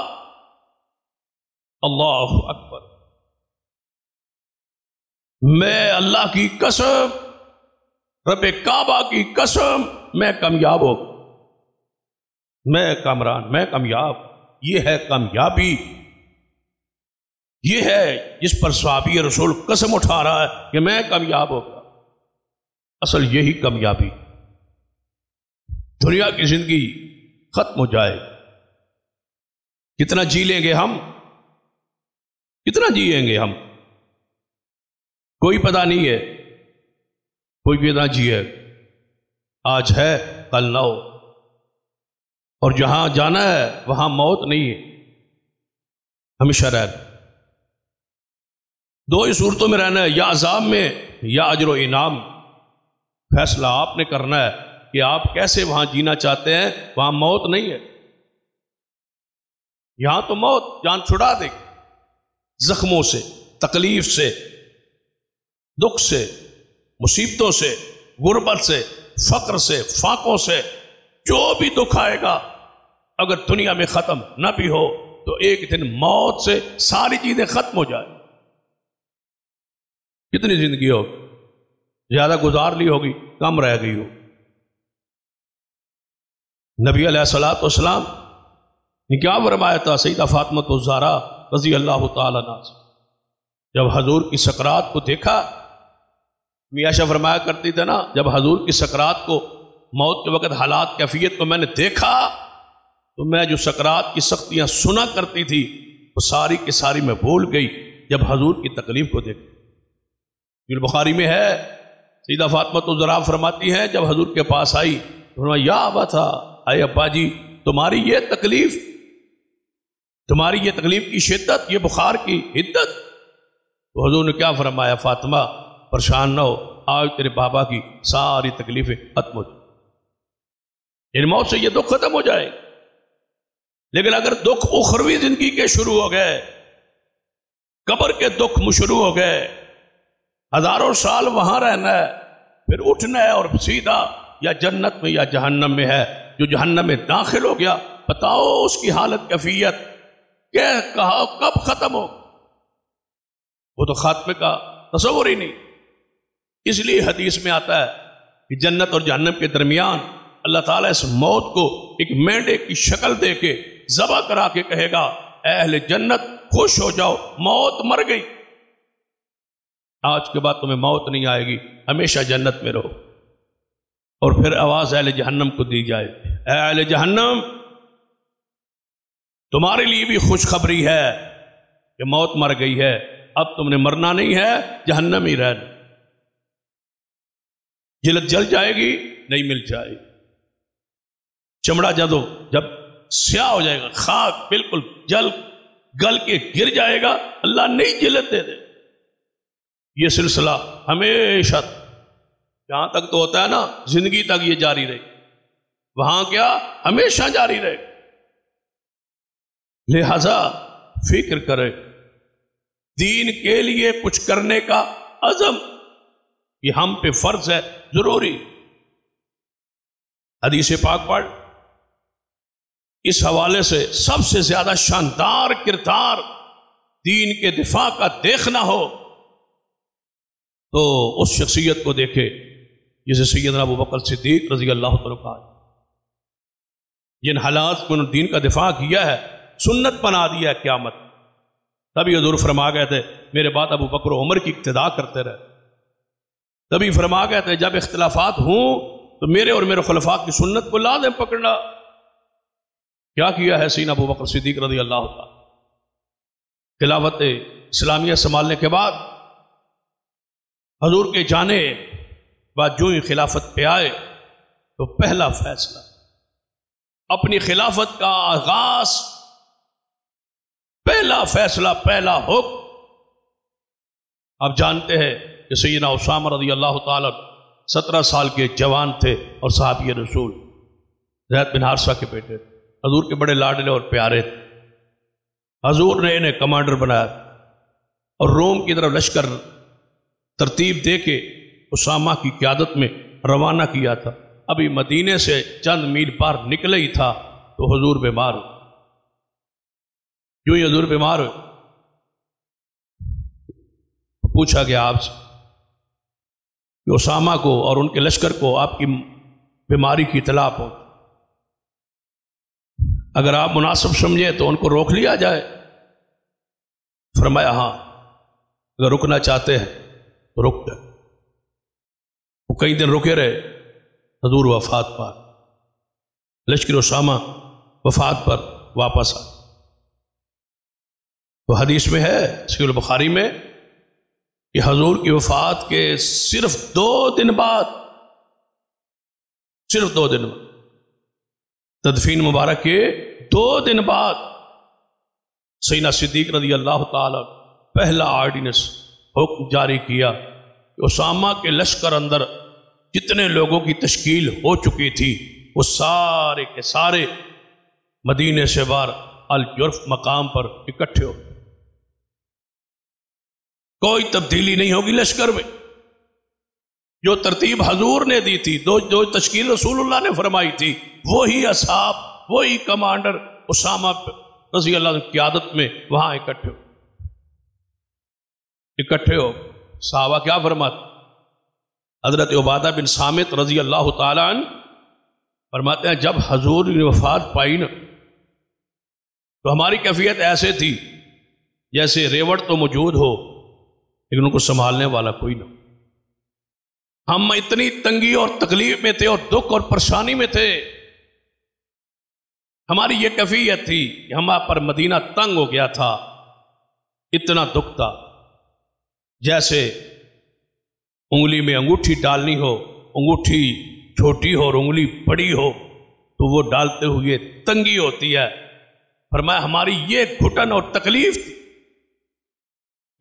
اللہ اکبر، میں اللہ کی قسم، رب کعبہ کی قسم، میں کامیاب ہوں، میں کامران، میں کامیاب۔ یہ ہے کامیابی، یہ ہے جس پر صحابی رسول قسم اٹھا رہا ہے کہ میں کامیاب ہوگا۔ اصل یہی کامیابی، دنیا کی زندگی ختم ہو جائے، کتنا جی لیں گے ہم، کتنا جیئیں گے ہم، کوئی پتہ نہیں ہے، کوئی بھی نہ جیے، آج ہے کل نہ ہو، اور جہاں جانا ہے وہاں موت نہیں ہے، ہمیشہ رہنا۔ دو ہی صورتوں میں رہنا ہے، یا عذاب میں یا اجر و انعام۔ فیصلہ آپ نے کرنا ہے کہ آپ کیسے وہاں جینا چاہتے ہیں۔ وہاں موت نہیں ہے، یہاں تو موت جان چھڑا دے گی، زخموں سے، تکلیف سے، دکھ سے، مصیبتوں سے، غربت سے، فقر سے، فاقوں سے، جو بھی دکھ آئے گا اگر دنیا میں ختم نہ بھی ہو تو ایک دن موت سے ساری چیزیں ختم ہو جائیں۔ کتنی زندگی ہوگی، زیادہ گزار لی ہوگی، کم رہ گئی ہو۔ نبی علیہ السلام نے کیا فرمایا تھا سیدہ فاطمہ الزہرا رضی اللہ تعالیٰ عنہا سے؟ جب حضور کی سکرات کو دیکھا، عائشہ فرمایا کرتی تھے نا، جب حضور کی سکرات کو، موت کے وقت حالات کیفیت کو میں نے دیکھا تو میں جو سکرات کی سختیاں سنا کرتی تھی وہ ساری کی ساری میں بھول گئی جب حضور کی تکلیف کو دیکھا۔ بخاری میں ہے، سیدہ فاطمہ الزہرا فرماتی ہیں جب حضور کے پاس آئی تو فرمایا یا ابا تھا، اے ابا جی تمہاری یہ تکلیف، تمہاری یہ تکلیف کی شدت، یہ بخار کی حدت۔ تو حضور نے کیا فرمایا؟ فاطمہ پریشان نہ ہو، آج تیرے بابا کی ساری تکلیفیں ختم ہو جائیں، ان موت سے یہ دکھ ختم ہو جائے۔ لیکن اگر دکھ اخروی زندگی کے شروع ہو گئے، قبر کے دکھ شروع ہو گئے، ہزاروں سال وہاں رہنا ہے، پھر اٹھنا ہے اور سیدھا یا جنت میں یا جہنم میں ہے. جو جہنم میں داخل ہو گیا بتاؤ اس کی حالت کیفیت کیا، کہا کب ختم ہو؟ وہ تو خاتمے کا تصور ہی نہیں. اس لیے حدیث میں آتا ہے کہ جنت اور جہنم کے درمیان اللہ تعالیٰ اس موت کو ایک مینڈے کی شکل دے کے ذبح کرا کے کہے گا اے اہل جنت خوش ہو جاؤ، موت مر گئی، آج کے بعد تمہیں موت نہیں آئے گی، ہمیشہ جنت میں رہو. اور پھر آواز اہل جہنم کو دی جائے، اے اہل جہنم تمہارے لیے بھی خوشخبری ہے کہ موت مر گئی ہے، اب تم نے مرنا نہیں ہے، جہنم ہی رہنا. جلد جل جائے گی نہیں مل جائے گی، چمڑا جب سیاہ ہو جائے گا، خاک بالکل گل کے گر جائے گا، اللہ نہیں جلد دے دے. یہ سلسلہ ہمیشہ جہاں تک تو ہوتا ہے نا زندگی تک یہ جاری رہے، وہاں کیا ہمیشہ جاری رہے. لہذا فکر کرے، دین کے لیے کچھ کرنے کا عزم یہ ہم پہ فرض ہے، ضروری. حدیث پاک پڑھ، اس حوالے سے سب سے زیادہ شاندار کردار دین کے دفاع کا دیکھنا ہو تو اس شخصیت کو دیکھے جسے سیدنا ابو بکر صدیق رضی اللہ عنہ، جن حالات کو دین کا دفاع کیا ہے، سنت بنا دیا ہے قیامت. تبھی حضور فرما گئے تھے میرے بعد ابو بکر و عمر کی اقتداء کرتے رہے. تبھی فرما گئے تھے جب اختلافات ہوں تو میرے اور میرے خلفاء کی سنت کو لازم پکڑنا. کیا کیا ہے سیدنا ابو بکر صدیق رضی اللہ عنہ؟ خلافت اسلامیہ سنبھالنے کے بعد حضور کے جانے بعد جو ہی خلافت پہ آئے تو پہلا فیصلہ، اپنی خلافت کا آغاز، پہلا فیصلہ، پہلا حکم. آپ جانتے ہیں کہ سیدنا اسامہ رضی اللہ تعالی 17 سال کے جوان تھے اور صحابی رسول، زید بن حارثہ کے بیٹے، حضور کے بڑے لاڈلے اور پیارے تھے. حضور نے انہیں کمانڈر بنایا اور روم کی طرف لشکر ترتیب دے کے اسامہ کی قیادت میں روانہ کیا تھا. ابھی مدینے سے چند میل باہر نکلے ہی تھا تو حضور بیمار ہوئے. یوں ہی حضور بیمار ہوئے، پوچھا گیا آپ سے کہ اسامہ کو اور ان کے لشکر کو آپ کی بیماری کی اطلاع ہو، اگر آپ مناسب سمجھیں تو ان کو روک لیا جائے. فرمایا ہاں، اگر رکنا چاہتے ہیں تو رک جائے. وہ کئی دن رکے رہے، حضور وفات پا، لشکر اسامہ وفات پر واپس آ. تو حدیث میں ہے صحیح البخاری میں کہ حضور کی وفات کے صرف 2 دن بعد، صرف 2 دن بعد، تدفین مبارک کے 2 دن بعد سیدنا صدیق رضی اللہ تعالی پہلا آرڈیننس حکم جاری کیا کہ اسامہ کے لشکر اندر جتنے لوگوں کی تشکیل ہو چکی تھی وہ سارے کے سارے مدینے سے باہر الجرف مقام پر اکٹھے ہو. کوئی تبدیلی نہیں ہوگی لشکر میں. جو ترتیب حضور نے دی تھی، جو تشکیل رسول اللہ نے فرمائی تھی، وہی اصحاب، وہی کمانڈر اسامہ رضی اللہ عنہ کی قیادت میں وہاں اکٹھے ہو. صحابہ کیا فرماتے؟ حضرت عبادہ بن صامت رضی اللہ تعالی عنہ فرماتے ہیں جب حضور نے وفات پائی نا تو ہماری کیفیت ایسے تھی جیسے ریوڑ تو موجود ہو لیکن ان کو سنبھالنے والا کوئی نہ. ہم اتنی تنگی اور تکلیف میں تھے اور دکھ اور پریشانی میں تھے. ہماری یہ کیفیت تھی کہ ہمارا پر مدینہ تنگ ہو گیا تھا، اتنا دکھ تھا. جیسے انگلی میں انگوٹھی ڈالنی ہو، انگوٹھی چھوٹی ہو اور انگلی بڑی ہو تو وہ ڈالتے ہوئے تنگی ہوتی ہے. فرمایا ہماری یہ گھٹن اور تکلیف تھی.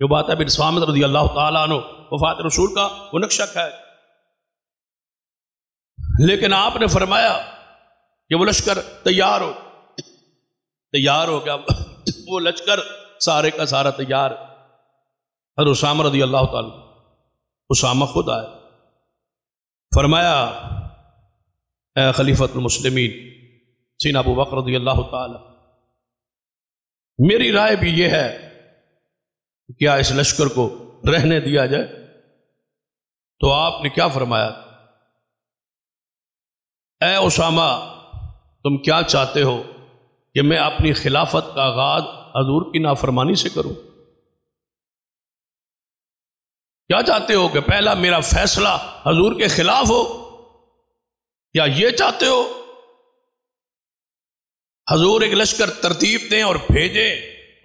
جو بات ہے بن صامت رضی اللہ تعالیٰ عنہ وفات رسول کا وہ نقشہ ہے. لیکن آپ نے فرمایا کہ وہ لشکر تیار ہو گیا. وہ لشکر سارے کا سارا تیار. حضرت اسامہ رضی اللہ تعالیٰ، اسامہ خود آئے، فرمایا اے خلیفۃ المسلمین سیدنا ابو بکر رضی اللہ تعالی، میری رائے بھی یہ ہے کہ کیا اس لشکر کو رہنے دیا جائے؟ تو آپ نے کیا فرمایا؟ اے اسامہ، تم کیا چاہتے ہو کہ میں اپنی خلافت کا آغاز حضور کی نافرمانی سے کروں؟ کیا چاہتے ہو کہ پہلا میرا فیصلہ حضور کے خلاف ہو؟ یا یہ چاہتے ہو حضور ایک لشکر ترتیب دیں اور بھیجیں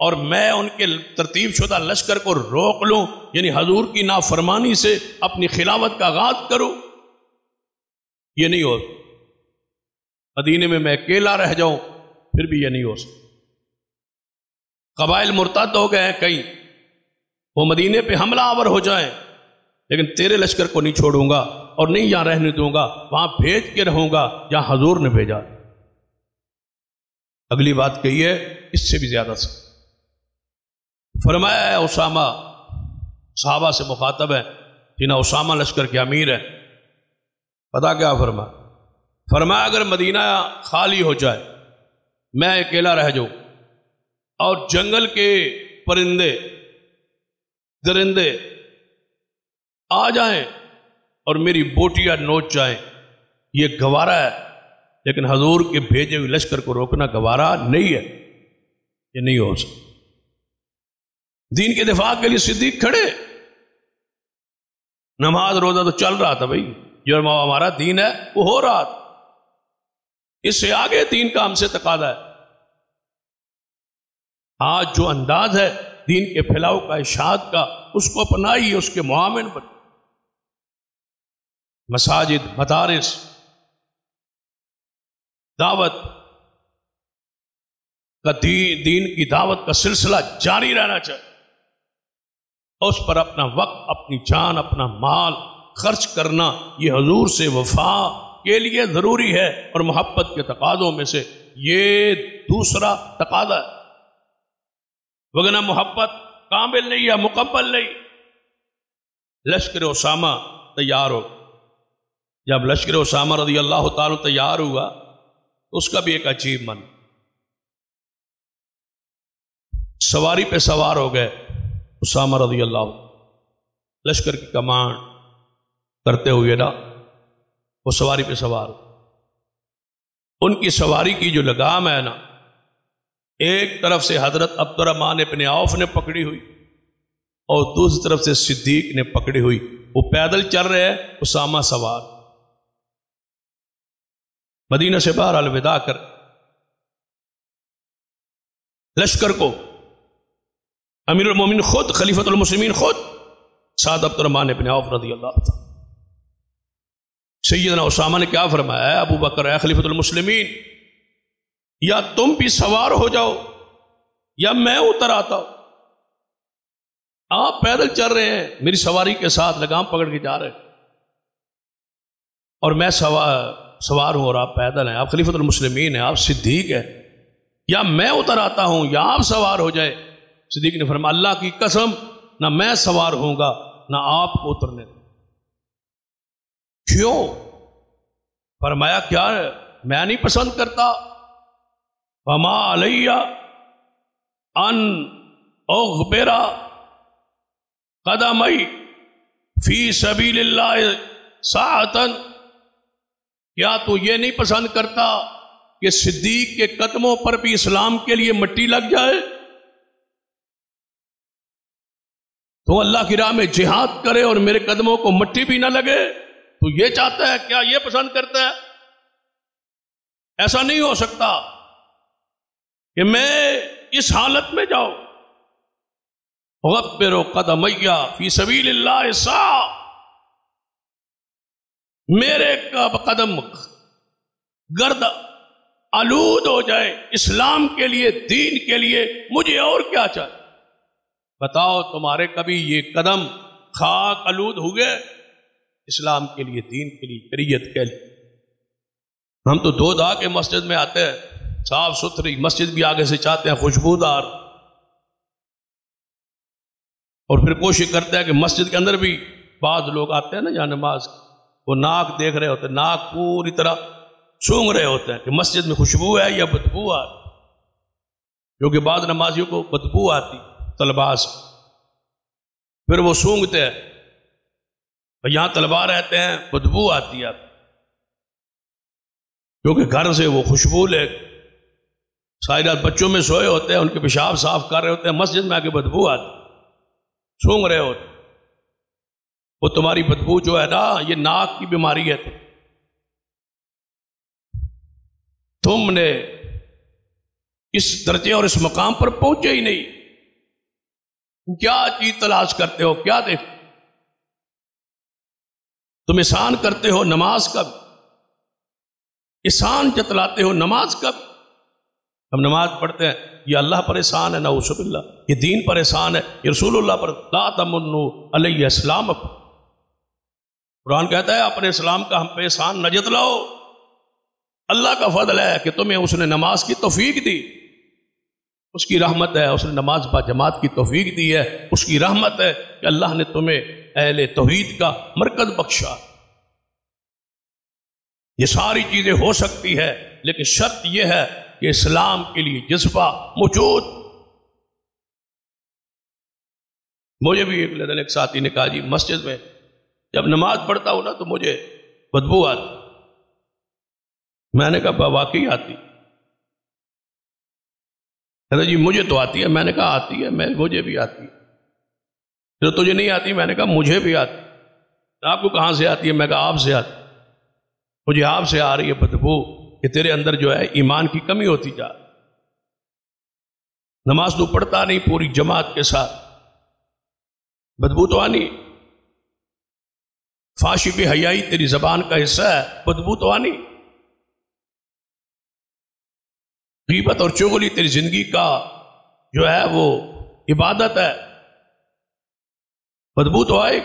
اور میں ان کے ترتیب شدہ لشکر کو روک لوں، یعنی حضور کی نافرمانی سے اپنی خلافت کا آغاز کروں؟ یہ نہیں ہو، مدینے میں میں اکیلا رہ جاؤں پھر بھی یہ نہیں ہو سکتا۔ قبائل مرتد ہو گئے ہیں کئی، وہ مدینے پہ حملہ آور ہو جائیں، لیکن تیرے لشکر کو نہیں چھوڑوں گا اور نہیں یہاں رہنے دوں گا، وہاں بھیج کے رہوں گا جہاں حضور نے بھیجا۔ اگلی بات کہی ہے اس سے بھی زیادہ سے، فرمایا ہے اسامہ، صحابہ سے مخاطب ہے، جنہیں اسامہ لشکر کے امیر ہے، پتا کیا فرمایا اگر مدینہ خالی ہو جائے، میں اکیلا رہ جاؤں اور جنگل کے پرندے درندے آ جائیں اور میری بوٹیاں نوچ جائیں، یہ گوارا ہے، لیکن حضور کے بھیجے ہوئے لشکر کو روکنا گوارا نہیں ہے، یہ نہیں ہو سکتا۔ دین کے دفاع کے لیے صدیق کھڑے، نماز روزہ تو چل رہا تھا بھائی، جو ہمارا دین ہے وہ ہو رہا تھا، اس سے آگے دین کا ہم سے تقاضا ہے۔ آج جو انداز ہے دین کے پھیلاؤ کا، اشاعت کا، اس کو اپنائیے، اس کے معاون پر مساجد، مدارس، دعوت کا دین کی دعوت کا سلسلہ جاری رہنا چاہیے، اس پر اپنا وقت، اپنی جان، اپنا مال خرچ کرنا یہ حضور سے وفا کے لیے ضروری ہے، اور محبت کے تقاضوں میں سے یہ دوسرا تقاضا ہے، وگرنہ محبت کامل نہیں یا مکمل نہیں۔ لشکر اسامہ تیار ہو، جب لشکر اسامہ رضی اللہ تعالیٰ تیار ہوا، اس کا بھی ایک عجیب من، سواری پہ سوار ہو گئے اسامہ رضی اللہ، لشکر کی کمان کرتے ہوئے نا وہ سواری پہ سوار ہو، ان کی سواری کی جو لگام ہے نا، ایک طرف سے حضرت عبد الرحمن ابن عوف نے پکڑی ہوئی اور دوسری طرف سے صدیق نے پکڑی ہوئی، وہ پیدل چل رہے ہیں، اسامہ سوار، مدینہ سے باہر الوداع کر لشکر کو امیر المومنین خود، خلیفۃ المسلمین خود سعد عبد الرحمن ابن عوف رضی اللہ عنہ، سیدنا اسامہ نے کیا فرمایا؟ اے ابو بکر، اے خلیفۃ المسلمین، یا تم بھی سوار ہو جاؤ یا میں اتر آتا ہوں، آپ پیدل چل رہے ہیں میری سواری کے ساتھ لگام پکڑ کے جا رہے ہیں، اور میں سوار ہوں اور آپ پیدل ہیں، آپ خلیفۃ المسلمین ہیں، آپ صدیق ہیں، یا میں اتر آتا ہوں یا آپ سوار ہو جائے۔ صدیق نے فرمایا اللہ کی قسم، نہ میں سوار ہوں گا نہ آپ کو اترنے دیں۔ کیوں؟ فرمایا کیا ہے؟ میں نہیں پسند کرتا، وما علی ان اغبر قدمی فی سبیل اللہ ساعتا، کیا تو یہ نہیں پسند کرتا کہ صدیق کے قدموں پر بھی اسلام کے لیے مٹی لگ جائے؟ تو اللہ کی راہ میں جہاد کرے اور میرے قدموں کو مٹی بھی نہ لگے، تو یہ چاہتا ہے؟ کیا یہ پسند کرتا ہے؟ ایسا نہیں ہو سکتا کہ میں اس حالت میں جاؤں، غبر قدمی فی سبیل اللہ ساعة، میرے قدم گرد آلود ہو جائے اسلام کے لیے، دین کے لیے، مجھے اور کیا چاہیے؟ بتاؤ تمہارے کبھی یہ قدم خاک آلود ہوئے اسلام کے لیے، دین کے لیے، شریعت کے لیے؟ ہم تو دو دھا کے مسجد میں آتے ہیں، صاف ستھری مسجد بھی آگے سے چاہتے ہیں خوشبودار، اور پھر کوشش کرتے ہیں کہ مسجد کے اندر بھی بعض لوگ آتے ہیں نا جہاں نماز، وہ ناک دیکھ رہے ہوتے، ناک پوری طرح سونگ رہے ہوتے ہیں کہ مسجد میں خوشبو ہے یا بدبو آ رہی، کیونکہ بعض نمازیوں کو بدبو آتی طلباء سے، پھر وہ سونگتے ہیں، یہاں طلباء رہتے ہیں بدبو آتی ہے، کیونکہ گھر سے وہ خوشبو لے ساری رات بچوں میں سوئے ہوتے ہیں، ان کے پیشاب صاف کر رہے ہوتے ہیں، مسجد میں آ کے بدبو آتی، سونگ رہے ہوتے ہیں۔ وہ تمہاری بدبو جو ہے نا، یہ ناک کی بیماری ہے، تم نے اس درجے اور اس مقام پر پہنچے ہی نہیں، کیا چیز تلاش کرتے ہو، کیا دیکھ، تم احسان کرتے ہو نماز کب، احسان جتلاتے ہو نماز کب؟ ہم نماز پڑھتے ہیں، یہ اللہ پر احسان ہے، نعوذ باللہ، یہ دین پر احسان ہے، یہ رسول اللہ پر، لا تمنوا علی اسلامکم، قرآن کہتا ہے اپنے اسلام کا ہم پہ احسان نہ جتلاؤ، اللہ کا فضل ہے کہ تمہیں اس نے نماز کی توفیق دی، اس کی رحمت ہے، اس نے نماز با جماعت کی توفیق دی ہے، اس کی رحمت ہے کہ اللہ نے تمہیں اہل توحید کا مرکز بخشا۔ یہ ساری چیزیں ہو سکتی ہے، لیکن شرط یہ ہے کہ اسلام کے لیے جذبہ موجود۔ مجھے بھی ایک ساتھی نے کہا جی مسجد میں جب نماز پڑھتا ہوں نا تو مجھے بدبو آتی، میں نے کہا واقعی آتی؟ کہتا جی مجھے تو آتی ہے، میں نے کہا آتی ہے، مجھے بھی آتی ہے۔ جو تجھے نہیں آتی، میں نے کہا مجھے بھی آتی۔ آپ کو کہاں سے آتی ہے؟ میں کہا آپ سے آتی، مجھے آپ سے آ رہی ہے بدبو کہ تیرے اندر جو ہے ایمان کی کمی ہوتی جا، نماز تو پڑھتا نہیں پوری جماعت کے ساتھ، بدبو تو آنی، فحش بے حیائی تیری زبان کا حصہ ہے، بدبو تو آنی، غیبت اور چغلی تیری زندگی کا جو ہے وہ عبادت ہے، بدبو تو آئے۔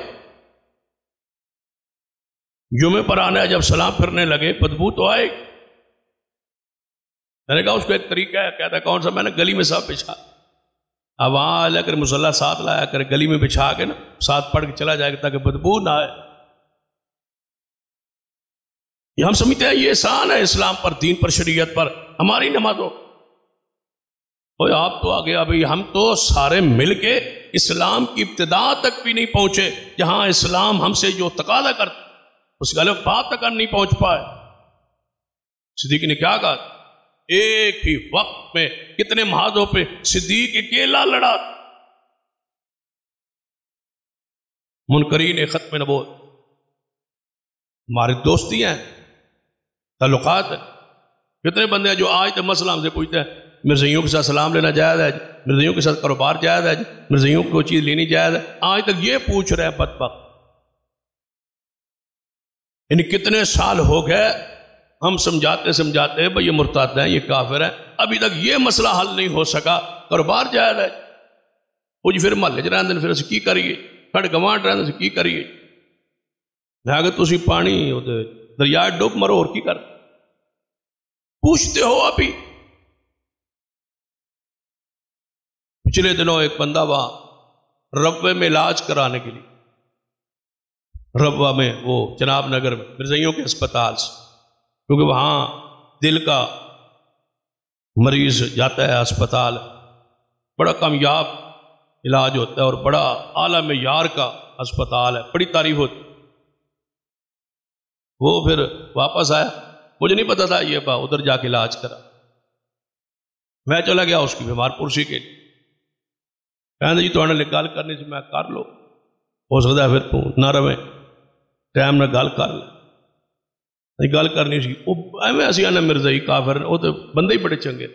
جمعے پر آنا ہے، جب سلام پھرنے لگے بدبو تو آئے۔ میں نے کہا اس کو ایک طریقہ ہے، کہتا ہے کون سا؟ میں نے گلی میں سب بچھا، اب وہاں آ کر مصلی ساتھ لایا کر، گلی میں بچھا کے نا ساتھ پڑھ کے چلا جائے گا تاکہ بدبو نہ آئے۔ یہ ہم سمجھتے ہیں یہ احسان ہے اسلام پر، دین پر، شریعت پر، ہماری نمازوں۔ اور آپ تو آگے ابھی ہم تو سارے مل کے اسلام کی ابتدا تک بھی نہیں پہنچے، جہاں اسلام ہم سے جو تقاضا کرتا اس غلط بات تک نہیں پہنچ پائے۔ صدیق نے کیا کہا؟ ایک ہی وقت میں کتنے محاذوں پہ صدیق اکیلا لڑا۔ منکرین ختم نبوت، ہمارے دوستی ہیں، تعلقات ہیں، کتنے بندے ہیں جو آج تک مسئلہ ہم سے پوچھتے ہیں مرزائیوں کے ساتھ سلام لینا جائز ہے، مرزائیوں کے ساتھ کاروبار جائز ہے، مرزائیوں کو چیز لینی جائز ہے، آج تک یہ پوچھ رہے ہیں بدبخت۔ یعنی کتنے سال ہو گئے ہم سمجھاتے بھئی یہ مرتد ہیں، یہ کافر ہیں، ابھی تک یہ مسئلہ حل نہیں ہو سکا، کاروبار جائز ہے، وہ جی پھر محلے چ رہتے ہیں، پھر اسی کی کریے، کھڑ گوانٹ رہتے ہیں، کی کریے، اگر تسی پانی دریا ڈوب مرو اور کی کر پوچھتے ہو۔ ابھی پچھلے دنوں ایک بندہ وہاں ربوے میں علاج کرانے کے لیے، ربوہ میں وہ جناب نگر میں مرزائیوں کے اسپتال سے، کیونکہ وہاں دل کا مریض جاتا ہے اسپتال، بڑا کامیاب علاج ہوتا ہے اور بڑا اعلیٰ معیار کا اسپتال ہے، بڑی تعریف ہوتی۔ وہ پھر واپس آیا، مجھے نہیں پتا تھا یہ ادھر جا کے علاج کرا، میں چلا گیا اس کی بیمار پرسی کے لیے، کہنے جی تو گل کرنے سے میں کر لو، ہو سکتا ہے پھر تو نہ رہے ٹائم نہ گل کر لے، گل کرنی سی ایویں اسی آنا مرزائی کافر، وہ تو بندے ہی بڑے چنگے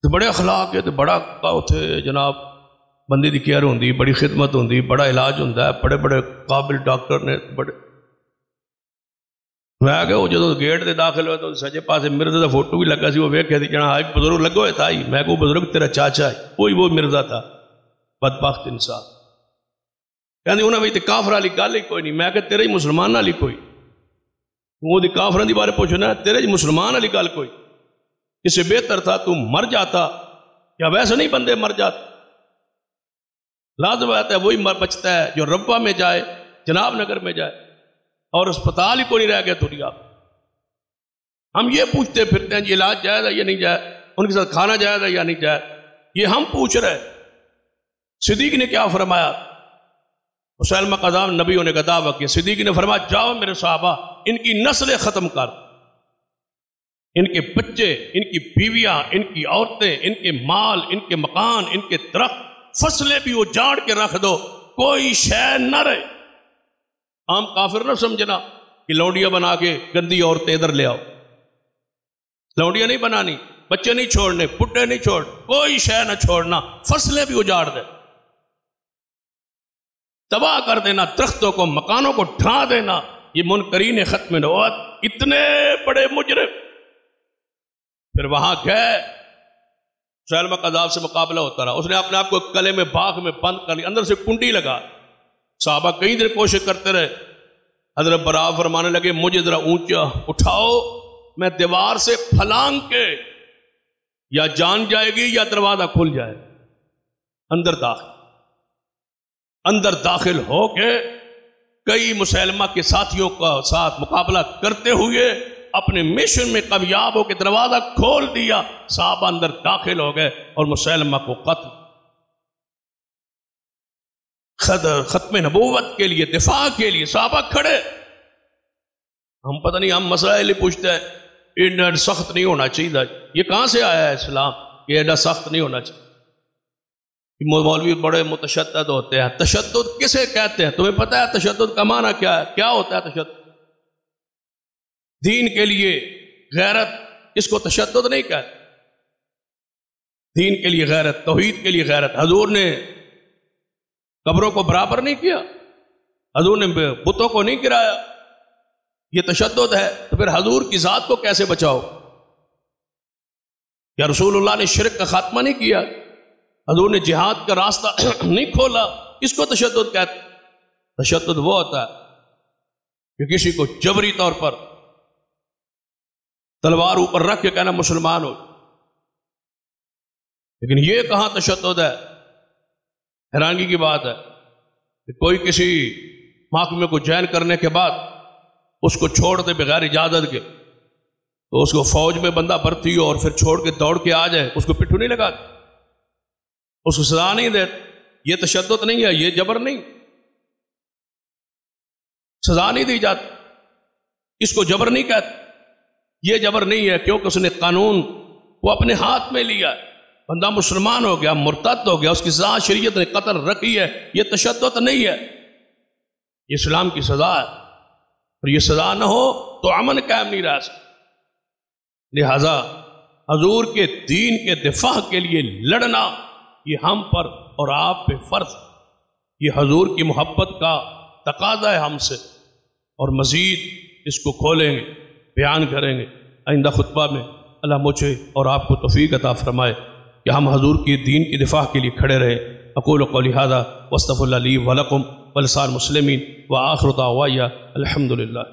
تو بڑے اخلاق ہے، تو بڑا اتنے جناب بندے کی کیئر ہوندی، بڑی خدمت ہوندی، بڑا علاج ہوتا ہے، بڑے بڑے قابل ڈاکٹر نے بڑے۔ میں آ گیا وہ جدو گیٹ دے داخل ہوئے تو سجے پاسے مرزا کا فوٹو بھی لگا سی، وہ ویکھیا سی جنا ایک بزرگ لگا ہوئے تھا ہی، میں کو بزرگ تیرا چاچا ہے، وہی وہ مرزا تھا، بدبخت انسان۔ کہندے انہاں وچ تے کافر والی گل ہی کوئی نہیں، میں کہ تیرے مسلمان والی کوئی، وہ دی کافراں دی بارے پوچھنا تیرے مسلمان والی گل کوئی، اس سے بہتر تھا تو مر جاتا، یا ویسے نہیں بندے مر جاتے، لازم آتا ہے وہی بچتا ہے جو ربوہ میں جائے، جناب نگر میں جائے، اور اسپتال ہی کو نہیں رہ گیا دنیا۔ ہم یہ پوچھتے پھرتے ہیں یہ علاج جائز ہے یا نہیں جائز، ان کے ساتھ کھانا جائز ہے یا نہیں جائز، یہ ہم پوچھ رہے۔ صدیق نے کیا فرمایا؟ مسیلمہ کذاب نبیوں نے دعویٰ کیا، صدیق نے فرمایا جاؤ میرے صحابہ ان کی نسلیں ختم کر، ان کے بچے، ان کی بیویاں، ان کی عورتیں، ان کے مال، ان کے مکان، ان کے درخت، فصلیں بھی اجاڑ کے رکھ دو، کوئی شے نہ رہے۔ عام کافر نہ سمجھنا کہ لونڈیاں بنا کے گندی عورتیں ادھر لے آؤ، لونڈیاں نہیں بنانی، بچے نہیں چھوڑنے، پٹے نہیں چھوڑ، کوئی شے نہ چھوڑنا، فصلیں بھی اجاڑ دے، تباہ کر دینا، درختوں کو، مکانوں کو ڈھا دینا۔ یہ منکرین ختم نبوت اتنے بڑے مجرم، پھر وہاں گئے، مسیلمہ کذاب سے مقابلہ ہوتا رہا، اس نے اپنے آپ کو کلے میں باغ میں بند کر لیا، اندر سے کنڈی لگا۔ صحابہ کئی دیر کوشش کرتے رہے، حضرت برا فرمانے لگے مجھے ذرا اونچا اٹھاؤ، میں دیوار سے پھلانگ کے یا جان جائے گی یا دروازہ کھل جائے۔ اندر داخل ہو کے کئی مسیلمہ کے ساتھیوں کا ساتھ مقابلہ کرتے ہوئے اپنے مشن میں کامیاب ہو کے دروازہ کھول دیا، صحابہ اندر داخل ہو گئے اور مسیلمہ کو قتل۔ ختم نبوت کے لیے، دفاع کے لیے صحابہ کھڑے۔ ہم پتہ نہیں، ہم مسائل پوچھتے ہیں ایڈا سخت نہیں ہونا چاہیے، یہ کہاں سے آیا ہے اسلام کہ ایڈا سخت نہیں ہونا چاہیے؟ مولوی بڑے متشدد ہوتے ہیں۔ تشدد کسے کہتے ہیں؟ تمہیں پتہ ہے تشدد کا معنی کیا ہے؟ کیا ہوتا ہے تشدد؟ دین کے لیے غیرت، اس کو تشدد نہیں کہتے۔ دین کے لیے غیرت، توحید کے لیے غیرت۔ حضور نے قبروں کو برابر نہیں کیا، حضور نے بتوں کو نہیں گرایا، یہ تشدد ہے۔ تو پھر حضور کی ذات کو کیسے بچاؤ؟ یا رسول اللہ نے شرک کا خاتمہ نہیں کیا، حضور نے جہاد کا راستہ نہیں کھولا، اس کو تشدد کہتے۔ تشدد وہ ہوتا ہے کہ کسی کو جبری طور پر تلوار اوپر رکھ کے کہنا مسلمان ہو، لیکن یہ کہاں تشدد ہے؟ حیرانگی کی بات ہے کہ کوئی کسی محکمے کو جوائن کرنے کے بعد اس کو چھوڑ دے بغیر اجازت کے، تو اس کو فوج میں بندہ بھرتی ہو اور پھر چھوڑ کے دوڑ کے آ جائے، اس کو پٹھو نہیں لگا، اس کو سزا نہیں دے، یہ تشدد نہیں ہے، یہ جبر نہیں، سزا نہیں دی جاتی، اس کو جبر نہیں کہتے، یہ جبر نہیں ہے، کیونکہ اس نے قانون کو اپنے ہاتھ میں لیا، بندہ مسلمان ہو گیا، مرتد ہو گیا، اس کی سزا شریعت نے قتل رکھی ہے، یہ تشدد نہیں ہے، یہ اسلام کی سزا ہے، اور یہ سزا نہ ہو تو امن قائم نہیں رہ سکتا۔ لہذا حضور کے دین کے دفاع کے لیے لڑنا یہ ہم پر اور آپ پہ فرض ہے، یہ حضور کی محبت کا تقاضا ہے ہم سے، اور مزید اس کو کھولیں گے، بیان کریں گے آئندہ خطبہ میں۔ اللہ مجھے اور آپ کو توفیق عطا فرمائے کہ ہم حضور کی دین کی دفاع کے لیے کھڑے رہے۔ اقول قولی ھذا واستغفر اللہ لی ولکم ولسائر المسلمین وآخر دعوایا الحمدللہ۔